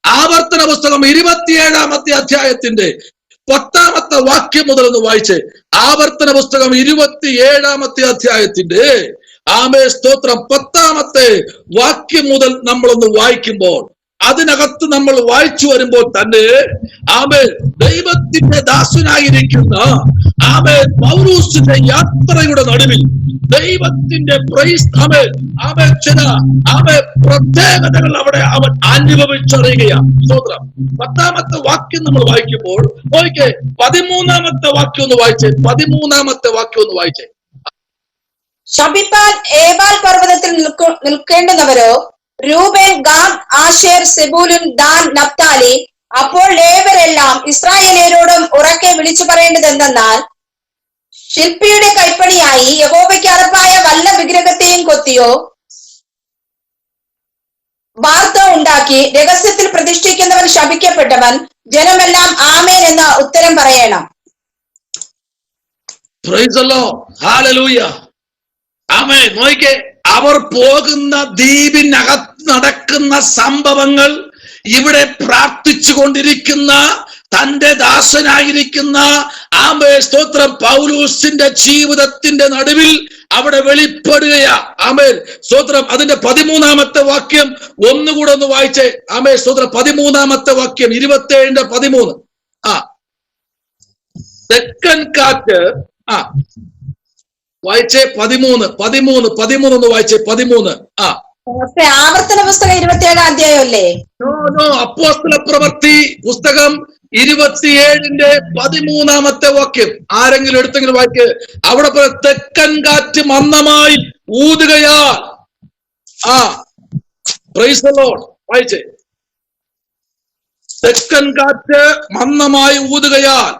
ആവർത്തന പുസ്തകം 27-ാമത്തെ അധ്യായത്തിന്റെ 10-ാമത്തെ വാക്യം മുതൽ ഒന്ന് വായിച്ച്. ആവർത്തന പുസ്തകം 27-ാമത്തെ അധ്യായത്തിന്റെ സ്തോത്രം 10-ാമത്തെ വാക്യം മുതൽ നമ്മളൊന്ന് വായിക്കുമ്പോൾ അതിനകത്ത് നമ്മൾ വായിച്ചു വരുമ്പോൾ തന്നെ ആമേൻ ദൈവത്തിന്റെ ദാസനായിരിക്കുന്ന ആമേൻ പൗലോസിന്റെ യാത്രയുടെ നടുവിൽ ദൈവത്തിന്റെ ചില പ്രത്യേകതകൾ അവിടെ അവൻ അനുഭവിച്ചറിയുകയാണ്. സ്തോത്രം. 10-ാമത്തെ വാക്യം നമ്മൾ വായിക്കുമ്പോൾ നോക്കിക്കേ, 13-ാമത്തെ വാക്യം ഒന്ന് വായിച്ചേ. 13-ാമത്തെ വാക്യം ഒന്ന് വായിച്ചേ. ശപിപ്പാൻ ഏബാൽ പർവ്വതത്തിൽ നിൽക്കേണ്ടുന്നവരോ രൂബേൻ, ഗാദ്, ആശേർ, സെബൂലൂൻ, ദാൻ, നഫ്താലി. അപ്പോൾ ലേവ്യരെല്ലാം ഇസ്രായേലിയരോടും ഉറക്കെ വിളിച്ചു പറയേണ്ടത് എന്തെന്നാൽ, ശില്പിയുടെ കൈപ്പണിയായി യഹോവയ്ക്ക് അറപ്പായ വല്ല വിഗ്രഹത്തെയും കൊത്തിയോ വാർത്തോ ഉണ്ടാക്കി രഹസ്യത്തിൽ പ്രതിഷ്ഠിക്കുന്നവൻ ശപിക്കപ്പെട്ടവൻ. ജനമെല്ലാം ആമേൻ എന്ന ഉത്തരം പറയണം. Price the Lord. ഹല്ലേലൂയ. ആമേൻ. നോക്കിക്കേ, അവർ പോകുന്ന ദ്വീപിനകത്ത് നടക്കുന്ന സംഭവങ്ങൾ ഇവിടെ പ്രാർത്ഥിച്ചു കൊണ്ടിരിക്കുന്ന തന്റെ ദാസനായിരിക്കുന്ന സ്തോത്രം പൗലോസിന്റെ ജീവിതത്തിന്റെ നടുവിൽ അവിടെ വെളിപ്പെടുകയാ. ആമേൻ. സ്തോത്രം. അതിന്റെ 13-ാമത്തെ വാക്യം ഒന്നുകൂടെ ഒന്ന് വായിച്ചേ. ആമേൻ. സ്തോത്രം. 13-ാമത്തെ വാക്യം 27-13. തെക്കൻ കാറ്റ് വായിച്ചേ. 13 ഒന്ന് വായിച്ചേ. 13. ആവർത്തന പുസ്തകം 27-ാം അധ്യായം അല്ലേ? അപ്പോസ്തല പ്രവൃത്തി പുസ്തകം 27-13 വാക്യം ആരെങ്കിലും എടുത്തെങ്കിലും വായിക്ക്. അവിടെ തെക്കൻ കാറ്റ് മന്ദമായി ഊതുകയാൽ. Praise the Lord. വായിച്ചേ. തെക്കൻ കാറ്റ് മന്ദമായി ഊതുകയാൽ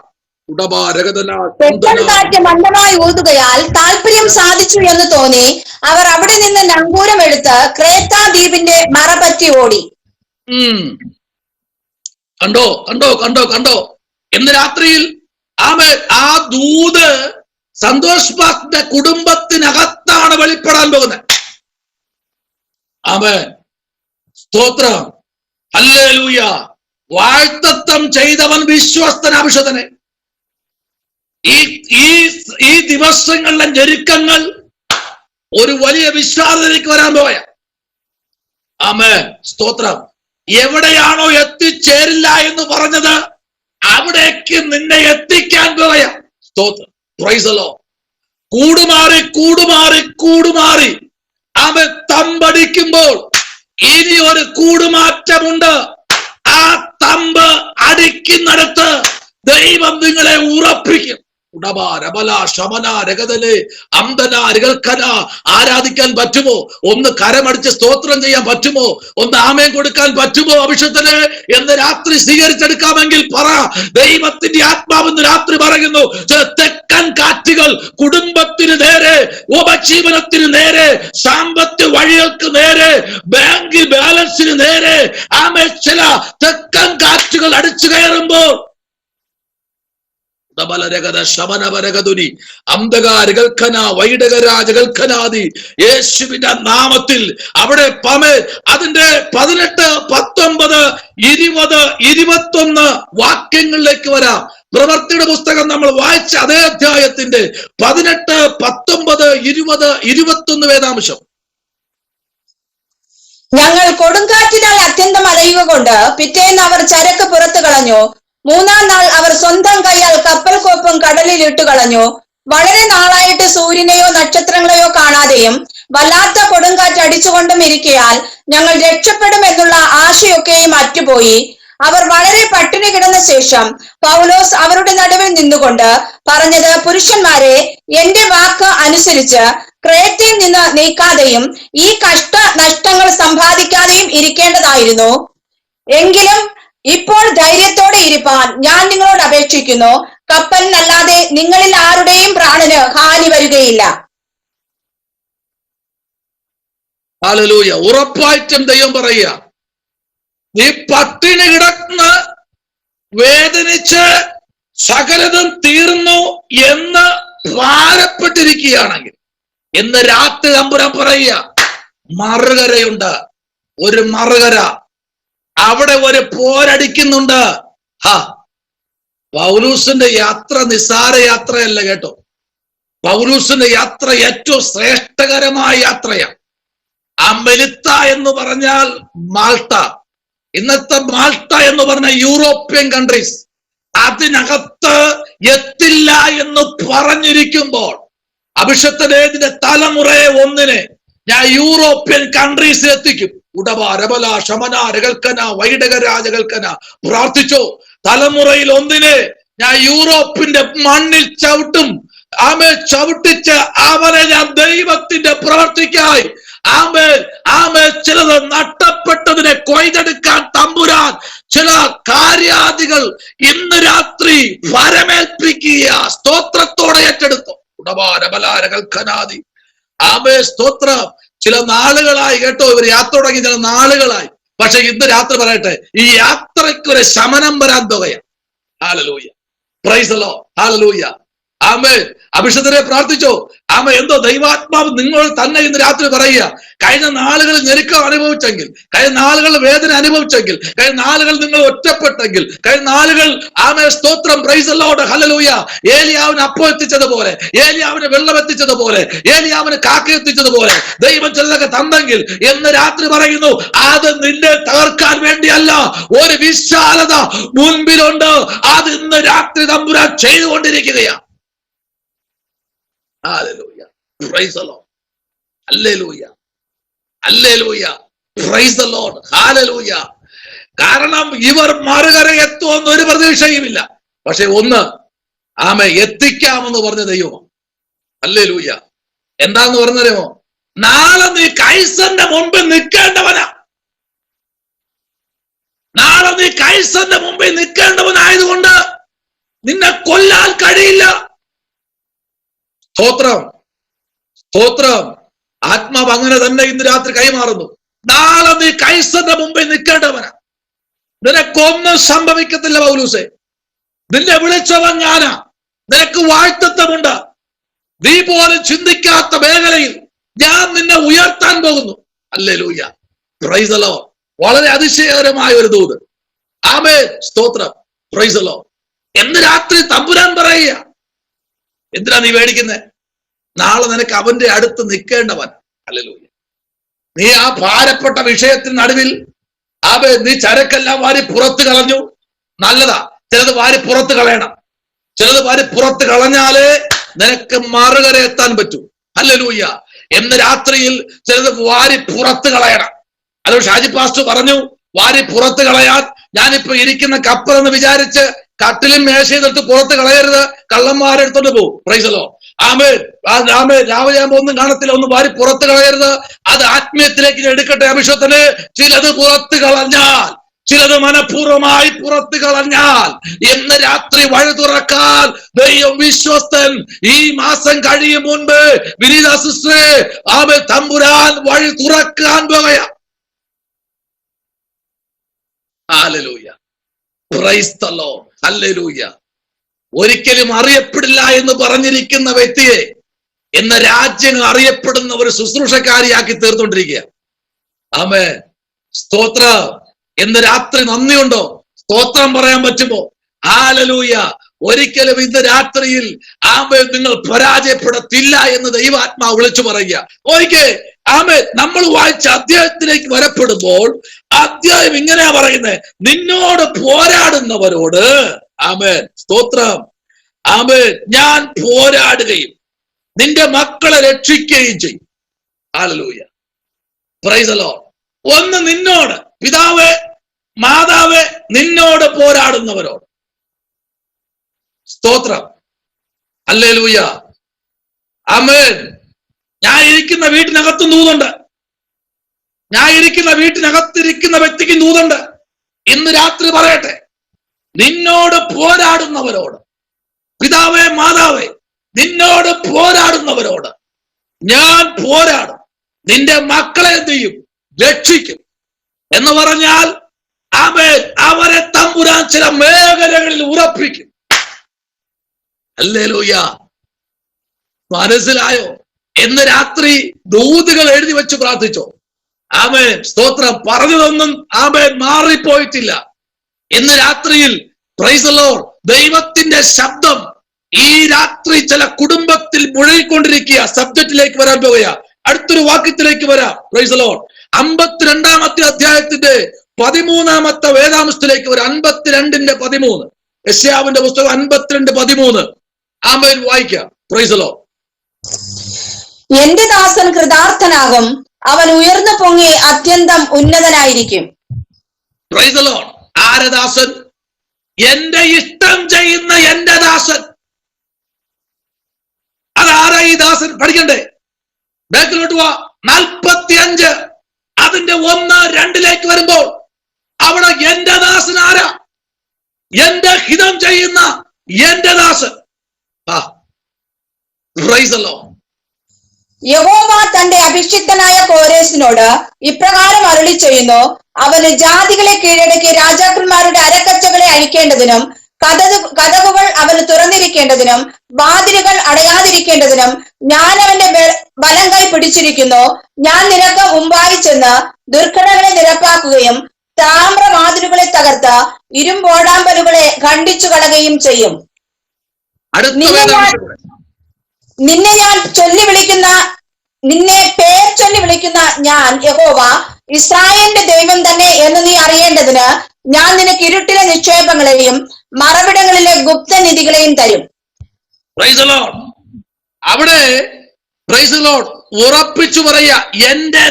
തെക്കൻ കാറ്റ് മന്ദമായി ഊതുകയാൽ താല്പര്യം സാധിച്ചു എന്ന് തോന്നി അവർ അവിടെ നിന്ന് നങ്കൂരം എടുത്ത് ക്രേത്ത ദ്വീപിന്റെ മറപറ്റി ഓടി. കണ്ടോ കണ്ടോ കണ്ടോ കണ്ടോ ഇന്ന് രാത്രിയിൽ ആ ദൂത് സന്തോഷ് ബാക്കിന്റെ കുടുംബത്തിനകത്താണ് വെളിപ്പെടാൻ പോകുന്നത്. ആമേൻ. സ്തോത്രം. ഹല്ലേലൂയ. വാഴ്ത്തത്വം ചെയ്തവൻ വിശ്വസ്തൻ അഭിഷേകനെ. ഈ ദിവസങ്ങളിലെ ഞെരുക്കങ്ങൾ ഒരു വലിയ വിശ്വാസത്തിലേക്ക് വരാൻ പോയ. ആമേൻ. സ്തോത്രം. എവിടെയാണോ എത്തിച്ചേരില്ല എന്ന് പറഞ്ഞത് അവിടേക്ക് നിന്നെ എത്തിക്കാൻ പോയ. സ്തോത്രം. Praise the Lord. കൂടുമാറി കൂടുമാറി കൂടുമാറി അവൻ തമ്പടിക്കുമ്പോൾ ഇനി ഒരു കൂടുമാറ്റമുണ്ട്. ആ തമ്പ് അടിക്കുന്നിടത്ത് ദൈവം നിങ്ങളെ ഉറപ്പിക്കും. ആരാധിക്കാൻ പറ്റുമോ? ഒന്ന് കരമടിച്ച് സ്തോത്രം ചെയ്യാൻ പറ്റുമോ? ഒന്ന് ആമേൻ കൊടുക്കാൻ പറ്റുമോ? അഭിഷേകത്തിന് എന്ന് രാത്രി സ്വീകരിച്ചെടുക്കാമെങ്കിൽ പറ. ദൈവത്തിന്റെ ആത്മാവെന്ന് രാത്രി പറയുന്നു, തെക്കൻ കാറ്റുകൾ കുടുംബത്തിന് നേരെ, ഉപജീവനത്തിന് നേരെ, സാമ്പത്തിക വഴികൾക്ക് നേരെ, ബാങ്ക് ബാലൻസിന് നേരെ ആമേ ചില തെക്കൻ കാറ്റുകൾ അടിച്ചു കയറുമ്പോൾ യേശുവിന്റെ നാമത്തിൽ അവിടെ അതിന്റെ 18, 19, 20, 21 വാക്യങ്ങളിലേക്ക് വരാം. പ്രവൃത്തിയുടെ പുസ്തകം നമ്മൾ വായിച്ച അതേ അധ്യായത്തിന്റെ 18, 19, 20, 21 വേദാംശം. ഞങ്ങൾ കൊടുങ്കാറ്റിനാൽ അത്യന്തം അലയുക കൊണ്ട് പിറ്റേന്ന് അവർ ചരക്ക് പുറത്തു കളഞ്ഞു. 3-ാം നാൾ അവർ സ്വന്തം കൈയാൽ കപ്പൽ കോപ്പും കടലിൽ ഇട്ടു കളഞ്ഞു. വളരെ നാളായിട്ട് സൂര്യനെയോ നക്ഷത്രങ്ങളെയോ കാണാതെയും വല്ലാത്ത കൊടുങ്കാറ്റ് അടിച്ചുകൊണ്ടും ഇരിക്കയാൽ ഞങ്ങൾ രക്ഷപ്പെടും എന്നുള്ള ആശയൊക്കെയും അറ്റുപോയി. അവർ വളരെ പട്ടിണി കിടന്ന ശേഷം പൗലോസ് അവരുടെ നടുവിൽ നിന്നുകൊണ്ട് പറഞ്ഞത്, പുരുഷന്മാരെ, എന്റെ വാക്ക് അനുസരിച്ച് ക്രേത്തയിൽ നിന്ന് നീക്കാതെയും ഈ കഷ്ട നഷ്ടങ്ങൾ സമ്പാദിക്കാതെയും ഇരിക്കേണ്ടതായിരുന്നു. എങ്കിലും ഇപ്പോൾ ധൈര്യത്തോടെ ഇരിപ്പാൻ ഞാൻ നിങ്ങളോട് അപേക്ഷിക്കുന്നു. കപ്പലിനല്ലാതെ നിങ്ങളിൽ ആരുടെയും പ്രാണന് ഹാനി വരികയില്ല. ഹല്ലേലൂയ. ഉറപ്പായിട്ടും ദൈവം പറയുക, നീ പട്ടിണി കിടന്ന് വേദനിച്ച് സകലതും തീർന്നു എന്ന് ഭാരപ്പെട്ടിരിക്കുകയാണെങ്കിൽ ഇന്ന് രാത്രി തമ്പുരാൻ പറയുക, മറുകരയുണ്ട്. ഒരു മറുകര, അവിടെ ഒരു പോരടിക്കുന്നുണ്ട്. പൗലൂസിന്റെ യാത്ര നിസ്സാര യാത്രയല്ല കേട്ടോ. പൗലൂസിന്റെ യാത്ര ഏറ്റവും ശ്രേഷ്ഠകരമായ യാത്രയാണ്. ആ മെലിത്ത എന്ന് പറഞ്ഞാൽ മാൾട്ട, ഇന്നത്തെ മാൾട്ട എന്ന് പറഞ്ഞ യൂറോപ്യൻ കൺട്രീസ് അതിനകത്ത് എത്തില്ല എന്ന് പറഞ്ഞിരിക്കുമ്പോൾ അഭിഷക്തന്റെ തലമുറയെ ഒന്നിനെ ഞാൻ യൂറോപ്യൻ കൺട്രീസിൽ എത്തിക്കും. ഉടവ രബല ശമന രകൽക്കന വൈഡക രാജകൽക്കന പ്രാർത്ഥിച്ചോ. തലമുറയിൽ ഒന്നിനെ ഞാൻ യൂറോപ്പിന്റെ മണ്ണിൽ ചവിട്ടും. ചവിട്ടിച്ച് അവനെ ഞാൻ ദൈവത്തിന്റെ പ്രവർത്തിക്കായി ചിലത് നഷ്ടപ്പെട്ടതിനെ കൊയ്തെടുക്കാൻ തമ്പുരാൻ ചില കാര്യാദികൾ ഇന്ന് രാത്രി ഫലമേൽപ്പിക്കുക. സ്തോത്രത്തോടെ ഏറ്റെടുത്തു. ഉടവാരബലാരകൽക്കനാദി സ്തോത്രം. ചില നാളുകളായി കേട്ടോ, ഇവർ യാത്ര തുടങ്ങി ചില നാളുകളായി. പക്ഷെ ഇന്ന് രാത്രി പറയട്ടെ, ഈ യാത്രയ്ക്കൊരു ശമനം വരാൻ തുകയാണ്. ഹല്ലേലൂയ, പ്രൈസ് ദി ലോർഡ്, ഹല്ലേലൂയ. അഭിഷേകരെ പ്രാർത്ഥിച്ചോ. എന്തോ ദൈവാത്മാവ് നിങ്ങൾ തന്നെ ഇന്ന് രാത്രി പറയുക, കഴിഞ്ഞ നാളുകളിൽ ഞെരുക്കം അനുഭവിച്ചെങ്കിൽ, കഴിഞ്ഞ നാളുകളിൽ വേദന അനുഭവിച്ചെങ്കിൽ, കഴിഞ്ഞ നാളുകൾ നിങ്ങൾ ഒറ്റപ്പെട്ടെങ്കിൽ, കഴിഞ്ഞ നാളുകൾ സ്തോത്രം, പ്രൈസ് ദി ലോർഡ്, ഹല്ലേലൂയ. ഏലിയാവിന് അപ്പം എത്തിച്ചതുപോലെ, ഏലിയാവിന് വെള്ളം എത്തിച്ചതുപോലെ, ഏലിയാവിന് കാക്ക എത്തിച്ചതുപോലെ ദൈവം ചിലതൊക്കെ തന്നെങ്കിൽ എന്ന് രാത്രി പറയുന്നു, അത് നിന്നെ തകർക്കാൻ വേണ്ടിയല്ല, ഒരു വിശാലത മുൻപിലുണ്ട്. അത് ഇന്ന് രാത്രി തമ്പുരാൻ ചെയ്തുകൊണ്ടിരിക്കുകയാണ്. ഹല്ലേലൂയ, പ്രൈസ് ദി ലോർഡ്, ഹല്ലേലൂയ, ഹല്ലേലൂയ, പ്രൈസ് ദി ലോർഡ്, ഹല്ലേലൂയ. കാരണം ഇവർ മറുകര എത്തുമെന്ന് ഒരു പ്രതീക്ഷയുമില്ല. പക്ഷെ ഒന്ന് എത്തിക്കാമെന്ന് പറഞ്ഞ ദൈവം. ഹല്ലേലൂയ. എന്താന്ന് പറഞ്ഞറിയുമോ? നാളെ നീ കൈസന്റെ മുമ്പിൽ നിൽക്കേണ്ടവനാ. നാളെ നീ കൈസന്റെ മുമ്പിൽ നിൽക്കേണ്ടവനായതുകൊണ്ട് നിന്നെ കൊല്ലാൻ കഴിയില്ല. സ്തോത്രം, സ്തോത്രം. ആത്മാവ് അങ്ങനെ തന്നെ ഇന്ന് രാത്രി കൈമാറുന്നു. നാളെ നീ കൈസന്റെ മുമ്പിൽ നിൽക്കേണ്ടവനാ. നിനക്കൊന്നും സംഭവിക്കത്തില്ല പൗലൂസേ. നിന്നെ വിളിച്ചവൻ ഞാനാ. നിനക്ക് വാഴ്ത്തത്വമുണ്ട്. നീ പോലും ചിന്തിക്കാത്ത മേഖലയിൽ ഞാൻ നിന്നെ ഉയർത്താൻ പോകുന്നു. Hallelujah, praise the Lord. വളരെ അതിശയകരമായ ഒരു ദൂത്. ആമേൻ, സ്തോത്രം, പ്രൈസ് ദി ലോർഡ്. എന്ന് രാത്രി തമ്പുരാൻ പറയുക, എന്തിനാ നീ പേടിക്കുന്നേ? നാളെ നിനക്ക് അവന്റെ അടുത്ത് നിൽക്കേണ്ടവൻ. ഹല്ലേലൂയ. നീ ആ ഭാരപ്പെട്ട വിഷയത്തിന് നടുവിൽ നീ ചരക്കെല്ലാം വാരി പുറത്ത് കളഞ്ഞു. നല്ലതാ. ചിലത് വാരി പുറത്ത് കളയണം. ചിലത് വാരി പുറത്ത് കളഞ്ഞാലേ നിനക്ക് മറുകര എത്താൻ പറ്റൂ. ഹല്ലേലൂയ. എന്ന് രാത്രിയിൽ ചിലത് വാരി പുറത്ത് കളയണം. അത് ഷാജി പാസ്റ്റർ പറഞ്ഞു, വാരി പുറത്ത് കളയാൻ. ഞാനിപ്പോ ഇരിക്കുന്ന കപ്പലെന്ന് വിചാരിച്ച് കട്ടിലും മേശയെടുത്ത് പുറത്ത് കളയരുത്. കള്ളന്മാരെടുത്തോണ്ട് പോകും. Price the Lord. രാവിലെ ആകുമ്പോ ഒന്നും കാണത്തില്ല. ഒന്നും വാരി പുറത്ത് കളയരുത്. അത് ആത്മീയത്തിലേക്ക് എടുക്കട്ടെ. അഭിഷേകത്തിന് ചിലത് പുറത്ത് കളഞ്ഞാൽ, ചിലത് മനഃപൂർവ്വമായി പുറത്ത് കളഞ്ഞാൽ എന്ന് രാത്രി വഴി തുറക്കാൻ ദൈവം വിശ്വസ്തൻ. ഈ മാസം കഴിയും മുൻപ് വിനീത സിസ്റ്ററെ തമ്പുരാൻ വഴി തുറക്കാൻ പോകയാ. ഹല്ലേലൂയ, പ്രൈസ് ദി ലോർഡ്, ഹല്ലേലൂയ. ഒരിക്കലും അറിയപ്പെടില്ല എന്ന് പറഞ്ഞിരിക്കുന്ന വ്യക്തിയെ ഇന്ന് രാജ്യങ്ങൾ അറിയപ്പെടുന്ന ഒരു ശുശ്രൂഷക്കാരിയാക്കി തീർത്തുകൊണ്ടിരിക്കുക. ആമേൻ, സ്തോത്രം. ഇന്ന് രാത്രി നന്ദിയുണ്ടോ? സ്തോത്രം പറയാൻ പറ്റുമോ? ഹല്ലേലൂയ. ഒരിക്കലും ഇന്ന് രാത്രിയിൽ നിങ്ങൾ പരാജയപ്പെടത്തില്ല എന്ന് ദൈവാത്മാവ് വിളിച്ചു പറയുക. നമ്മൾ വായിച്ച അധ്യായത്തിലേക്ക് വരപ്പെടുമ്പോൾ അധ്യായം ഇങ്ങനെയാ പറയുന്നത്, നിന്നോട് പോരാടുന്നവരോട് സ്തോത്രം, ഞാൻ പോരാടുകയും നിന്റെ മക്കളെ രക്ഷിക്കുകയും ചെയ്യും. Hallelujah, praise the Lord. ഒന്ന് നിന്നോട്, പിതാവേ മാതാവേ, നിന്നോട് പോരാടുന്നവരോട്. സ്തോത്രം, ഹല്ലേലൂയ, ആമേൻ. ഞാൻ ഇരിക്കുന്ന വീട്ടിനകത്തും ദൂതുണ്ട്. ഞാൻ ഇരിക്കുന്ന വീട്ടിനകത്തിരിക്കുന്ന വ്യക്തിക്ക് ദൂതുണ്ട്. ഇന്ന് രാത്രി പറയട്ടെ, നിന്നോട് പോരാടുന്നവരോട്, പിതാവേ മാതാവേ, നിന്നോട് പോരാടുന്നവരോട് ഞാൻ പോരാടും. നിന്റെ മക്കളെ എന്ത് ചെയ്യും? രക്ഷിക്കും. എന്ന് പറഞ്ഞാൽ അവരെ തമ്പുരാൻ ചില മേഖലകളിൽ ഉറപ്പിക്കും. ഹല്ലേലൂയ, മനസ്സിലായോ? എന്ന് രാത്രി ദൂതുകൾ എഴുതി വെച്ച് പ്രാർത്ഥിച്ചോ. ആമേൻ, സ്തോത്രം. പറഞ്ഞതൊന്നും മാറിപ്പോയിട്ടില്ല. ഇന്ന് രാത്രിയിൽ പ്രൈസ് ദി ലോർഡ്, ദൈവത്തിന്റെ ശബ്ദം ഈ രാത്രി ചില കുടുംബത്തിൽ മുഴങ്ങിക്കൊണ്ടിരിക്കുക. സബ്ജക്റ്റിലേക്ക് വരാൻ പോവുക. അടുത്തൊരു വാക്യത്തിലേക്ക് വരാം. Price the Lord. 52-ാമത്തെ അധ്യായത്തിന്റെ 13-ാമത്തെ വേദാംശത്തിലേക്ക് ഒരു 52:13. യെശയ്യാവിന്റെ പുസ്തകം 52:13. ആമേൻ. വായിക്കാം. Price the Lord. എന്റെ ദാസൻ കൃതാർത്ഥനാകും, അവൻ ഉയർന്നു പൊങ്ങി അത്യന്തം ഉന്നതനായിരിക്കും. Price the Lord. ആരെ ദാസൻ? എന്റെ ഇഷ്ടം ചെയ്യുന്ന എന്റെ ദാസൻ. അതാരാ ഈ ദാസൻ? പഠിക്കണ്ടേ? ബാക്കിലോട്ട് വാ. 45 അതിന്റെ 1-2 വരുമ്പോൾ അവിടെ എന്റെ ദാസൻ ആരാ? എന്റെ ഹിതം ചെയ്യുന്ന എന്റെ ദാസൻ. Price the Lord. യഹോവ തന്റെ അഭിഷിക്തനായ കോരേശിനോട് ഇപ്രകാരം അരുളി ചെയ്യുന്നു: അവന് ജാതികളെ കീഴടക്കി രാജാക്കന്മാരുടെ അരക്കച്ചകളെ അഴിക്കേണ്ടതിനും കതകുകൾ അവന് തുറന്നിരിക്കേണ്ടതിനും വാതിലുകൾ അടയാതിരിക്കേണ്ടതിനും ഞാൻ അവന്റെ വലം കൈ പിടിച്ചിരിക്കുന്നു. ഞാൻ നിനക്ക് മുമ്പായി ചെന്ന് ദുർഘടങ്ങളെ നിരപ്പാക്കുകയും താമ്രവാതിലുകളെ തകർത്ത് ഇരുമ്പോടാമ്പലുകളെ ഖണ്ഡിച്ചു കളയുകയും ചെയ്യും. നിന്നെ പേർ ചൊല്ലി വിളിക്കുന്ന ഞാൻ യഹോവ ഇസ്രായേലിന്റെ ദൈവം തന്നെ എന്ന് നീ അറിയേണ്ടതിന് ഞാൻ നിനക്ക് ഇരുട്ടിലെ നിക്ഷേപങ്ങളെയും മറവിടങ്ങളിലെ ഗുപ്തനിധികളെയും തരും. Price the Lord. അവിടെ പ്രൈസ് ദി ലോർഡ് ഉറപ്പിച്ചു പറയാ, എന്റെ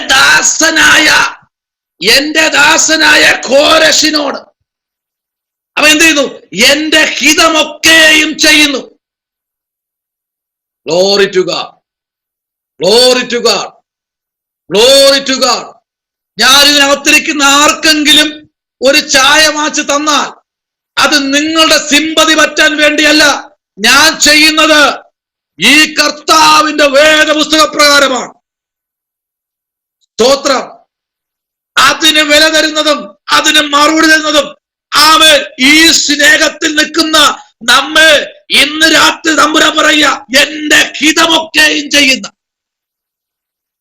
ദാസനായ കോരശിനോട് അവൻ എന്ത് ചെയ്യുന്നു? എന്റെ ഹിതമൊക്കെയും ചെയ്യുന്നു. Glory to God. Glory to God. Glory to God. ഞാൻ ഇതിനകത്തിരിക്കുന്ന ആർക്കെങ്കിലും ഒരു ചായ വാച്ച് തന്നാൽ അത് നിങ്ങളുടെ സിമ്പതി പറ്റാൻ വേണ്ടിയല്ല. ഞാൻ ചെയ്യുന്നത് ഈ കർത്താവിന്റെ വേദപുസ്തക പ്രകാരമാണ്. സ്തോത്രം. അതിന് വില തരുന്നതും അതിന് മറുപടി തരുന്നതും ആമേൻ ഈ സ്നേഹത്തിൽ നിൽക്കുന്ന നമ്മെ ഇന്ന് രാത്രി തമ്പുരാൻ പറയുക, എന്റെ ഹിതമൊക്കെയും ചെയ്യുന്ന.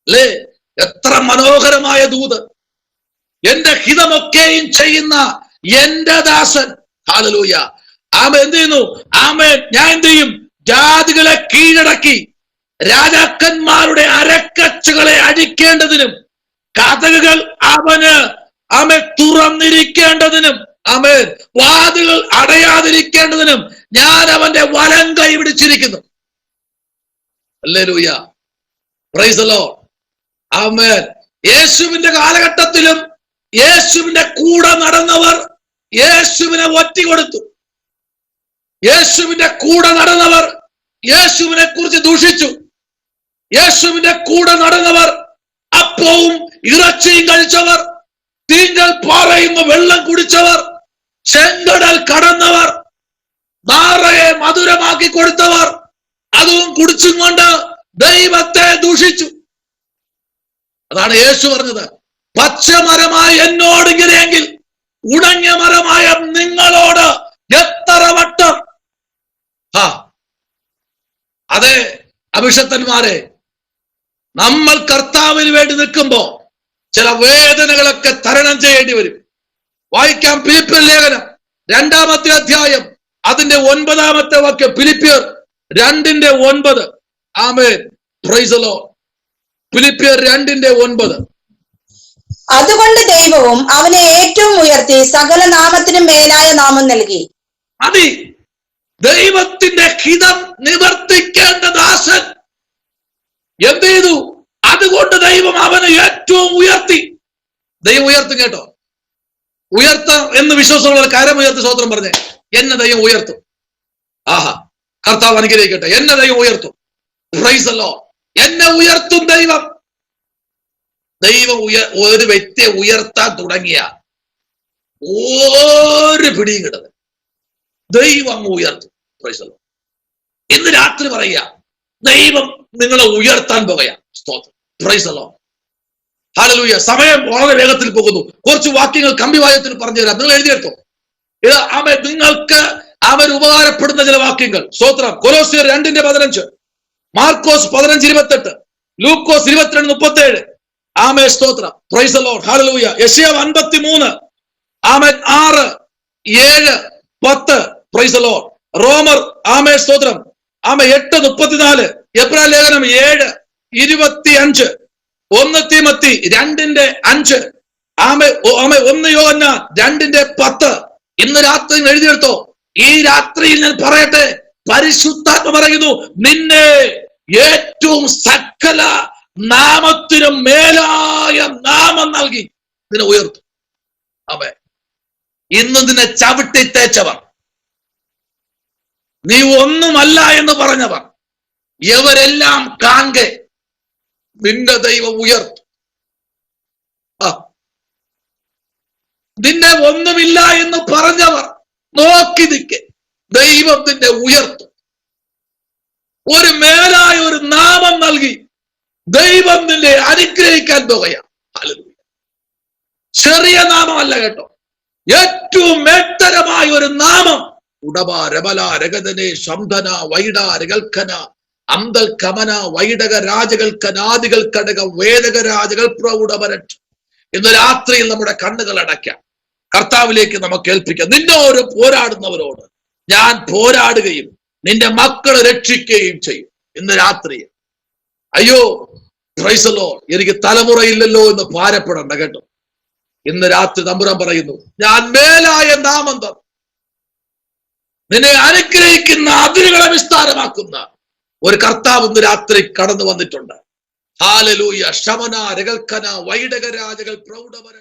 അല്ലേ? എത്ര മനോഹരമായ ദൂത്. എന്റെ ഹിതമൊക്കെയും ചെയ്യുന്ന എന്റെ ദാസൻ. ഹല്ലേലൂയ. ആമേൻ. എന്ത് ചെയ്യുന്നു? ആമേൻ. ഞാൻ എന്ത് ചെയ്യും? ജാതികളെ കീഴടക്കി രാജാക്കന്മാരുടെ അരക്കച്ചുകളെ അഴിക്കേണ്ടതിനും കതകുകൾ അവന് തുറന്നിരിക്കേണ്ടതിനും വാതിലുകൾ അടയാതിരിക്കേണ്ടതിനും ഞാൻ അവന്റെ വലം കൈ പിടിച്ചിരിക്കുന്നു. ഹല്ലേലൂയ. Praise the Lord. ആമേൻ. യേശുവിന്റെ കാലഘട്ടത്തിലും യേശുവിന്റെ കൂടെ നടന്നവർ യേശുവിനെ ഒറ്റിക്കൊടുത്തു. യേശുവിന്റെ കൂടെ നടന്നവർ യേശുവിനെ കുറിച്ച് ദൂഷിച്ചു. യേശുവിന്റെ കൂടെ നടന്നവർ അപ്പവും ഇറച്ചിയും കഴിച്ചവർ, തീങ്കൽ പാറയുന്ന വെള്ളം കുടിച്ചവർ, ചെങ്കടൽ കടന്നവർ, നാറയെ മധുരമാക്കി കൊടുത്തവർ, അതും കുടിച്ചും കൊണ്ട് ദൈവത്തെ ദൂഷിച്ചു. അതാണ് യേശു പറഞ്ഞത്, പച്ചമരമായ എന്നോട് ഇങ്ങനെയെങ്കിൽ ഉണങ്ങിയ മരമായ നിങ്ങളോട് എത്ര വട്ടം. അതെ അഭിഷക്തന്മാരെ, നമ്മൾ കർത്താവിന് വേണ്ടി നിൽക്കുമ്പോ ചില വേദനകളൊക്കെ തരണം ചെയ്യേണ്ടി വരും. വായിക്കാം ഫിലിപ്പിയർ ലേഖനം 2-ാമത്തെ അധ്യായം അതിന്റെ 9-ാമത്തെ വാക്യം. ഫിലിപ്പിയർ 2:9. ആമേൻ. Praise the Lord. ഫിലിപ്പിയർ 2:9. അതുകൊണ്ട് ദൈവവും അവനെ ഏറ്റവും ഉയർത്തി സകല നാമത്തിനും മേലായ നാമം നൽകി. മതി. ദൈവത്തിന്റെ ഹിതം നിവർത്തിക്കേണ്ട ദാസൻ എന്ത് ചെയ്തു? അതുകൊണ്ട് ദൈവം അവനെ ഏറ്റവും ഉയർത്തി. ദൈവം ഉയർത്തും. കേട്ടോ, ഉയർത്താം എന്ന് വിശ്വാസമുള്ള കാര്യം ഉയർത്തി സ്തോത്രം പറഞ്ഞേ. എന്നെ ദൈവം ഉയർത്തും. ആഹാ, കർത്താവ് അനുഗ്രഹിക്കട്ടെ. എന്നെ ദൈവം ഉയർത്തും. Price the Lord. എന്നെ ഉയർത്തും ദൈവം. ഒരു വ്യക്തിയെ ഉയർത്താൻ തുടങ്ങിയ ഒരു പിടിയും കിട്ടത് ദൈവം അങ്ങ് ഉയർത്തും. Price the Lord. ഇന്ന് രാത്രി പറയുക, ദൈവം നിങ്ങളെ ഉയർത്താൻ പോകുക. സ്തോത്രം. Praise the Lord. ഹല്ലേലൂയ. സമയം വളരെ വേഗത്തിൽ പോകുന്നു. കുറച്ച് വാക്യങ്ങൾ കമ്പിവായത്തിൽ പറഞ്ഞു തരാം. നിങ്ങൾ എഴുതിയെടുത്തോ. ഇത് നിങ്ങൾക്ക് ഉപകാരപ്പെടുന്ന ചില വാക്യങ്ങൾ. സ്തോത്രം. കൊലോസ്യർ 2:15, മാർക്കോസ് 15:28, ലൂക്കോസ് 22:37. ആമേ. സ്തോത്രം. Praise the Lord. ഹല്ലേലൂയ. യെശയ്യാവ് 53. ആമേൻ. 6, 7, 10. Praise the Lord. റോമർ ആമേ. സ്തോത്രം. ആമേ. 8:34. എബ്രായ ലേഖനം 7:25. 1 തീമത്തി 2:5. ആമേ 1 യോഹന്നാൻ 2:10 ഇന്ന് രാത്രി എഴുതിയെടുത്തോ. ഈ രാത്രിയിൽ ഞാൻ പറയട്ടെ, പരിശുദ്ധാത്മ പറയുന്നു, നിന്നെ ഏറ്റവും സകല നാമത്തിനും മേലായ നാമം നൽകി നിന്നെ ഉയർത്തും. ആമേൻ. ഇന്ന് നിന്നെ ചവിട്ടി തേച്ചവർ, നീ ഒന്നുമല്ല എന്ന് പറഞ്ഞവർ, ഇവരെല്ലാം കാണെ നിന്റെ ദൈവം ഉയർത്തും. നിന്നെ ഒന്നുമില്ല എന്ന് പറഞ്ഞവർ നോക്കി നിൽക്കെ ദൈവം നിന്നെ ഉയർത്തും. ഒരു മേലായ ഒരു നാമം നൽകി ദൈവം നിന്നെ അനുഗ്രഹിക്കാൻ പോകുകയാണ്. ഹല്ലേലൂയ. ചെറിയ നാമമല്ല കേട്ടോ, ഏറ്റവും മേത്തരമായ ഒരു നാമം. ഉടവ രബല രഗതനെ ശംധന വൈഡ രകൽക്കന അന്തൽ കമന വൈഡക രാജകൽക്കനാദികൾ കടക വേദക രാജകൾ പ്രൗഢവരറ്റ്. ഇന്ന് രാത്രിയിൽ നമ്മുടെ കണ്ണുകൾ അടയ്ക്കാം, കർത്താവിലേക്ക് നമുക്ക് ഏൽപ്പിക്കാം. നിന്നോട് പോരാടുന്നവരോട് ഞാൻ പോരാടുകയും നിന്റെ മക്കളെ രക്ഷിക്കുകയും ചെയ്യും. ഇന്ന് രാത്രിയിൽ അയ്യോ പ്രൈസ് ദി ലോർഡ്, എനിക്ക് തലമുറയില്ലല്ലോ എന്ന് ഭാരപ്പെടണ്ട കേട്ടോ. ഇന്ന് രാത്രി തമ്പുരാൻ പറയുന്നു, ഞാൻ മേലായ നാമം തന്നു നിന്നെ അനുഗ്രഹിക്കുന്ന, അതിരുകളെ വിസ്താരമാക്കുന്ന ഒരു കർത്താവ് ഇന്ന് രാത്രി കടന്നു വന്നിട്ടുണ്ട്. ഹല്ലേലൂയ. ശമന രകൽക്കന വൈഡക രാജകൾ പ്രൗഢവര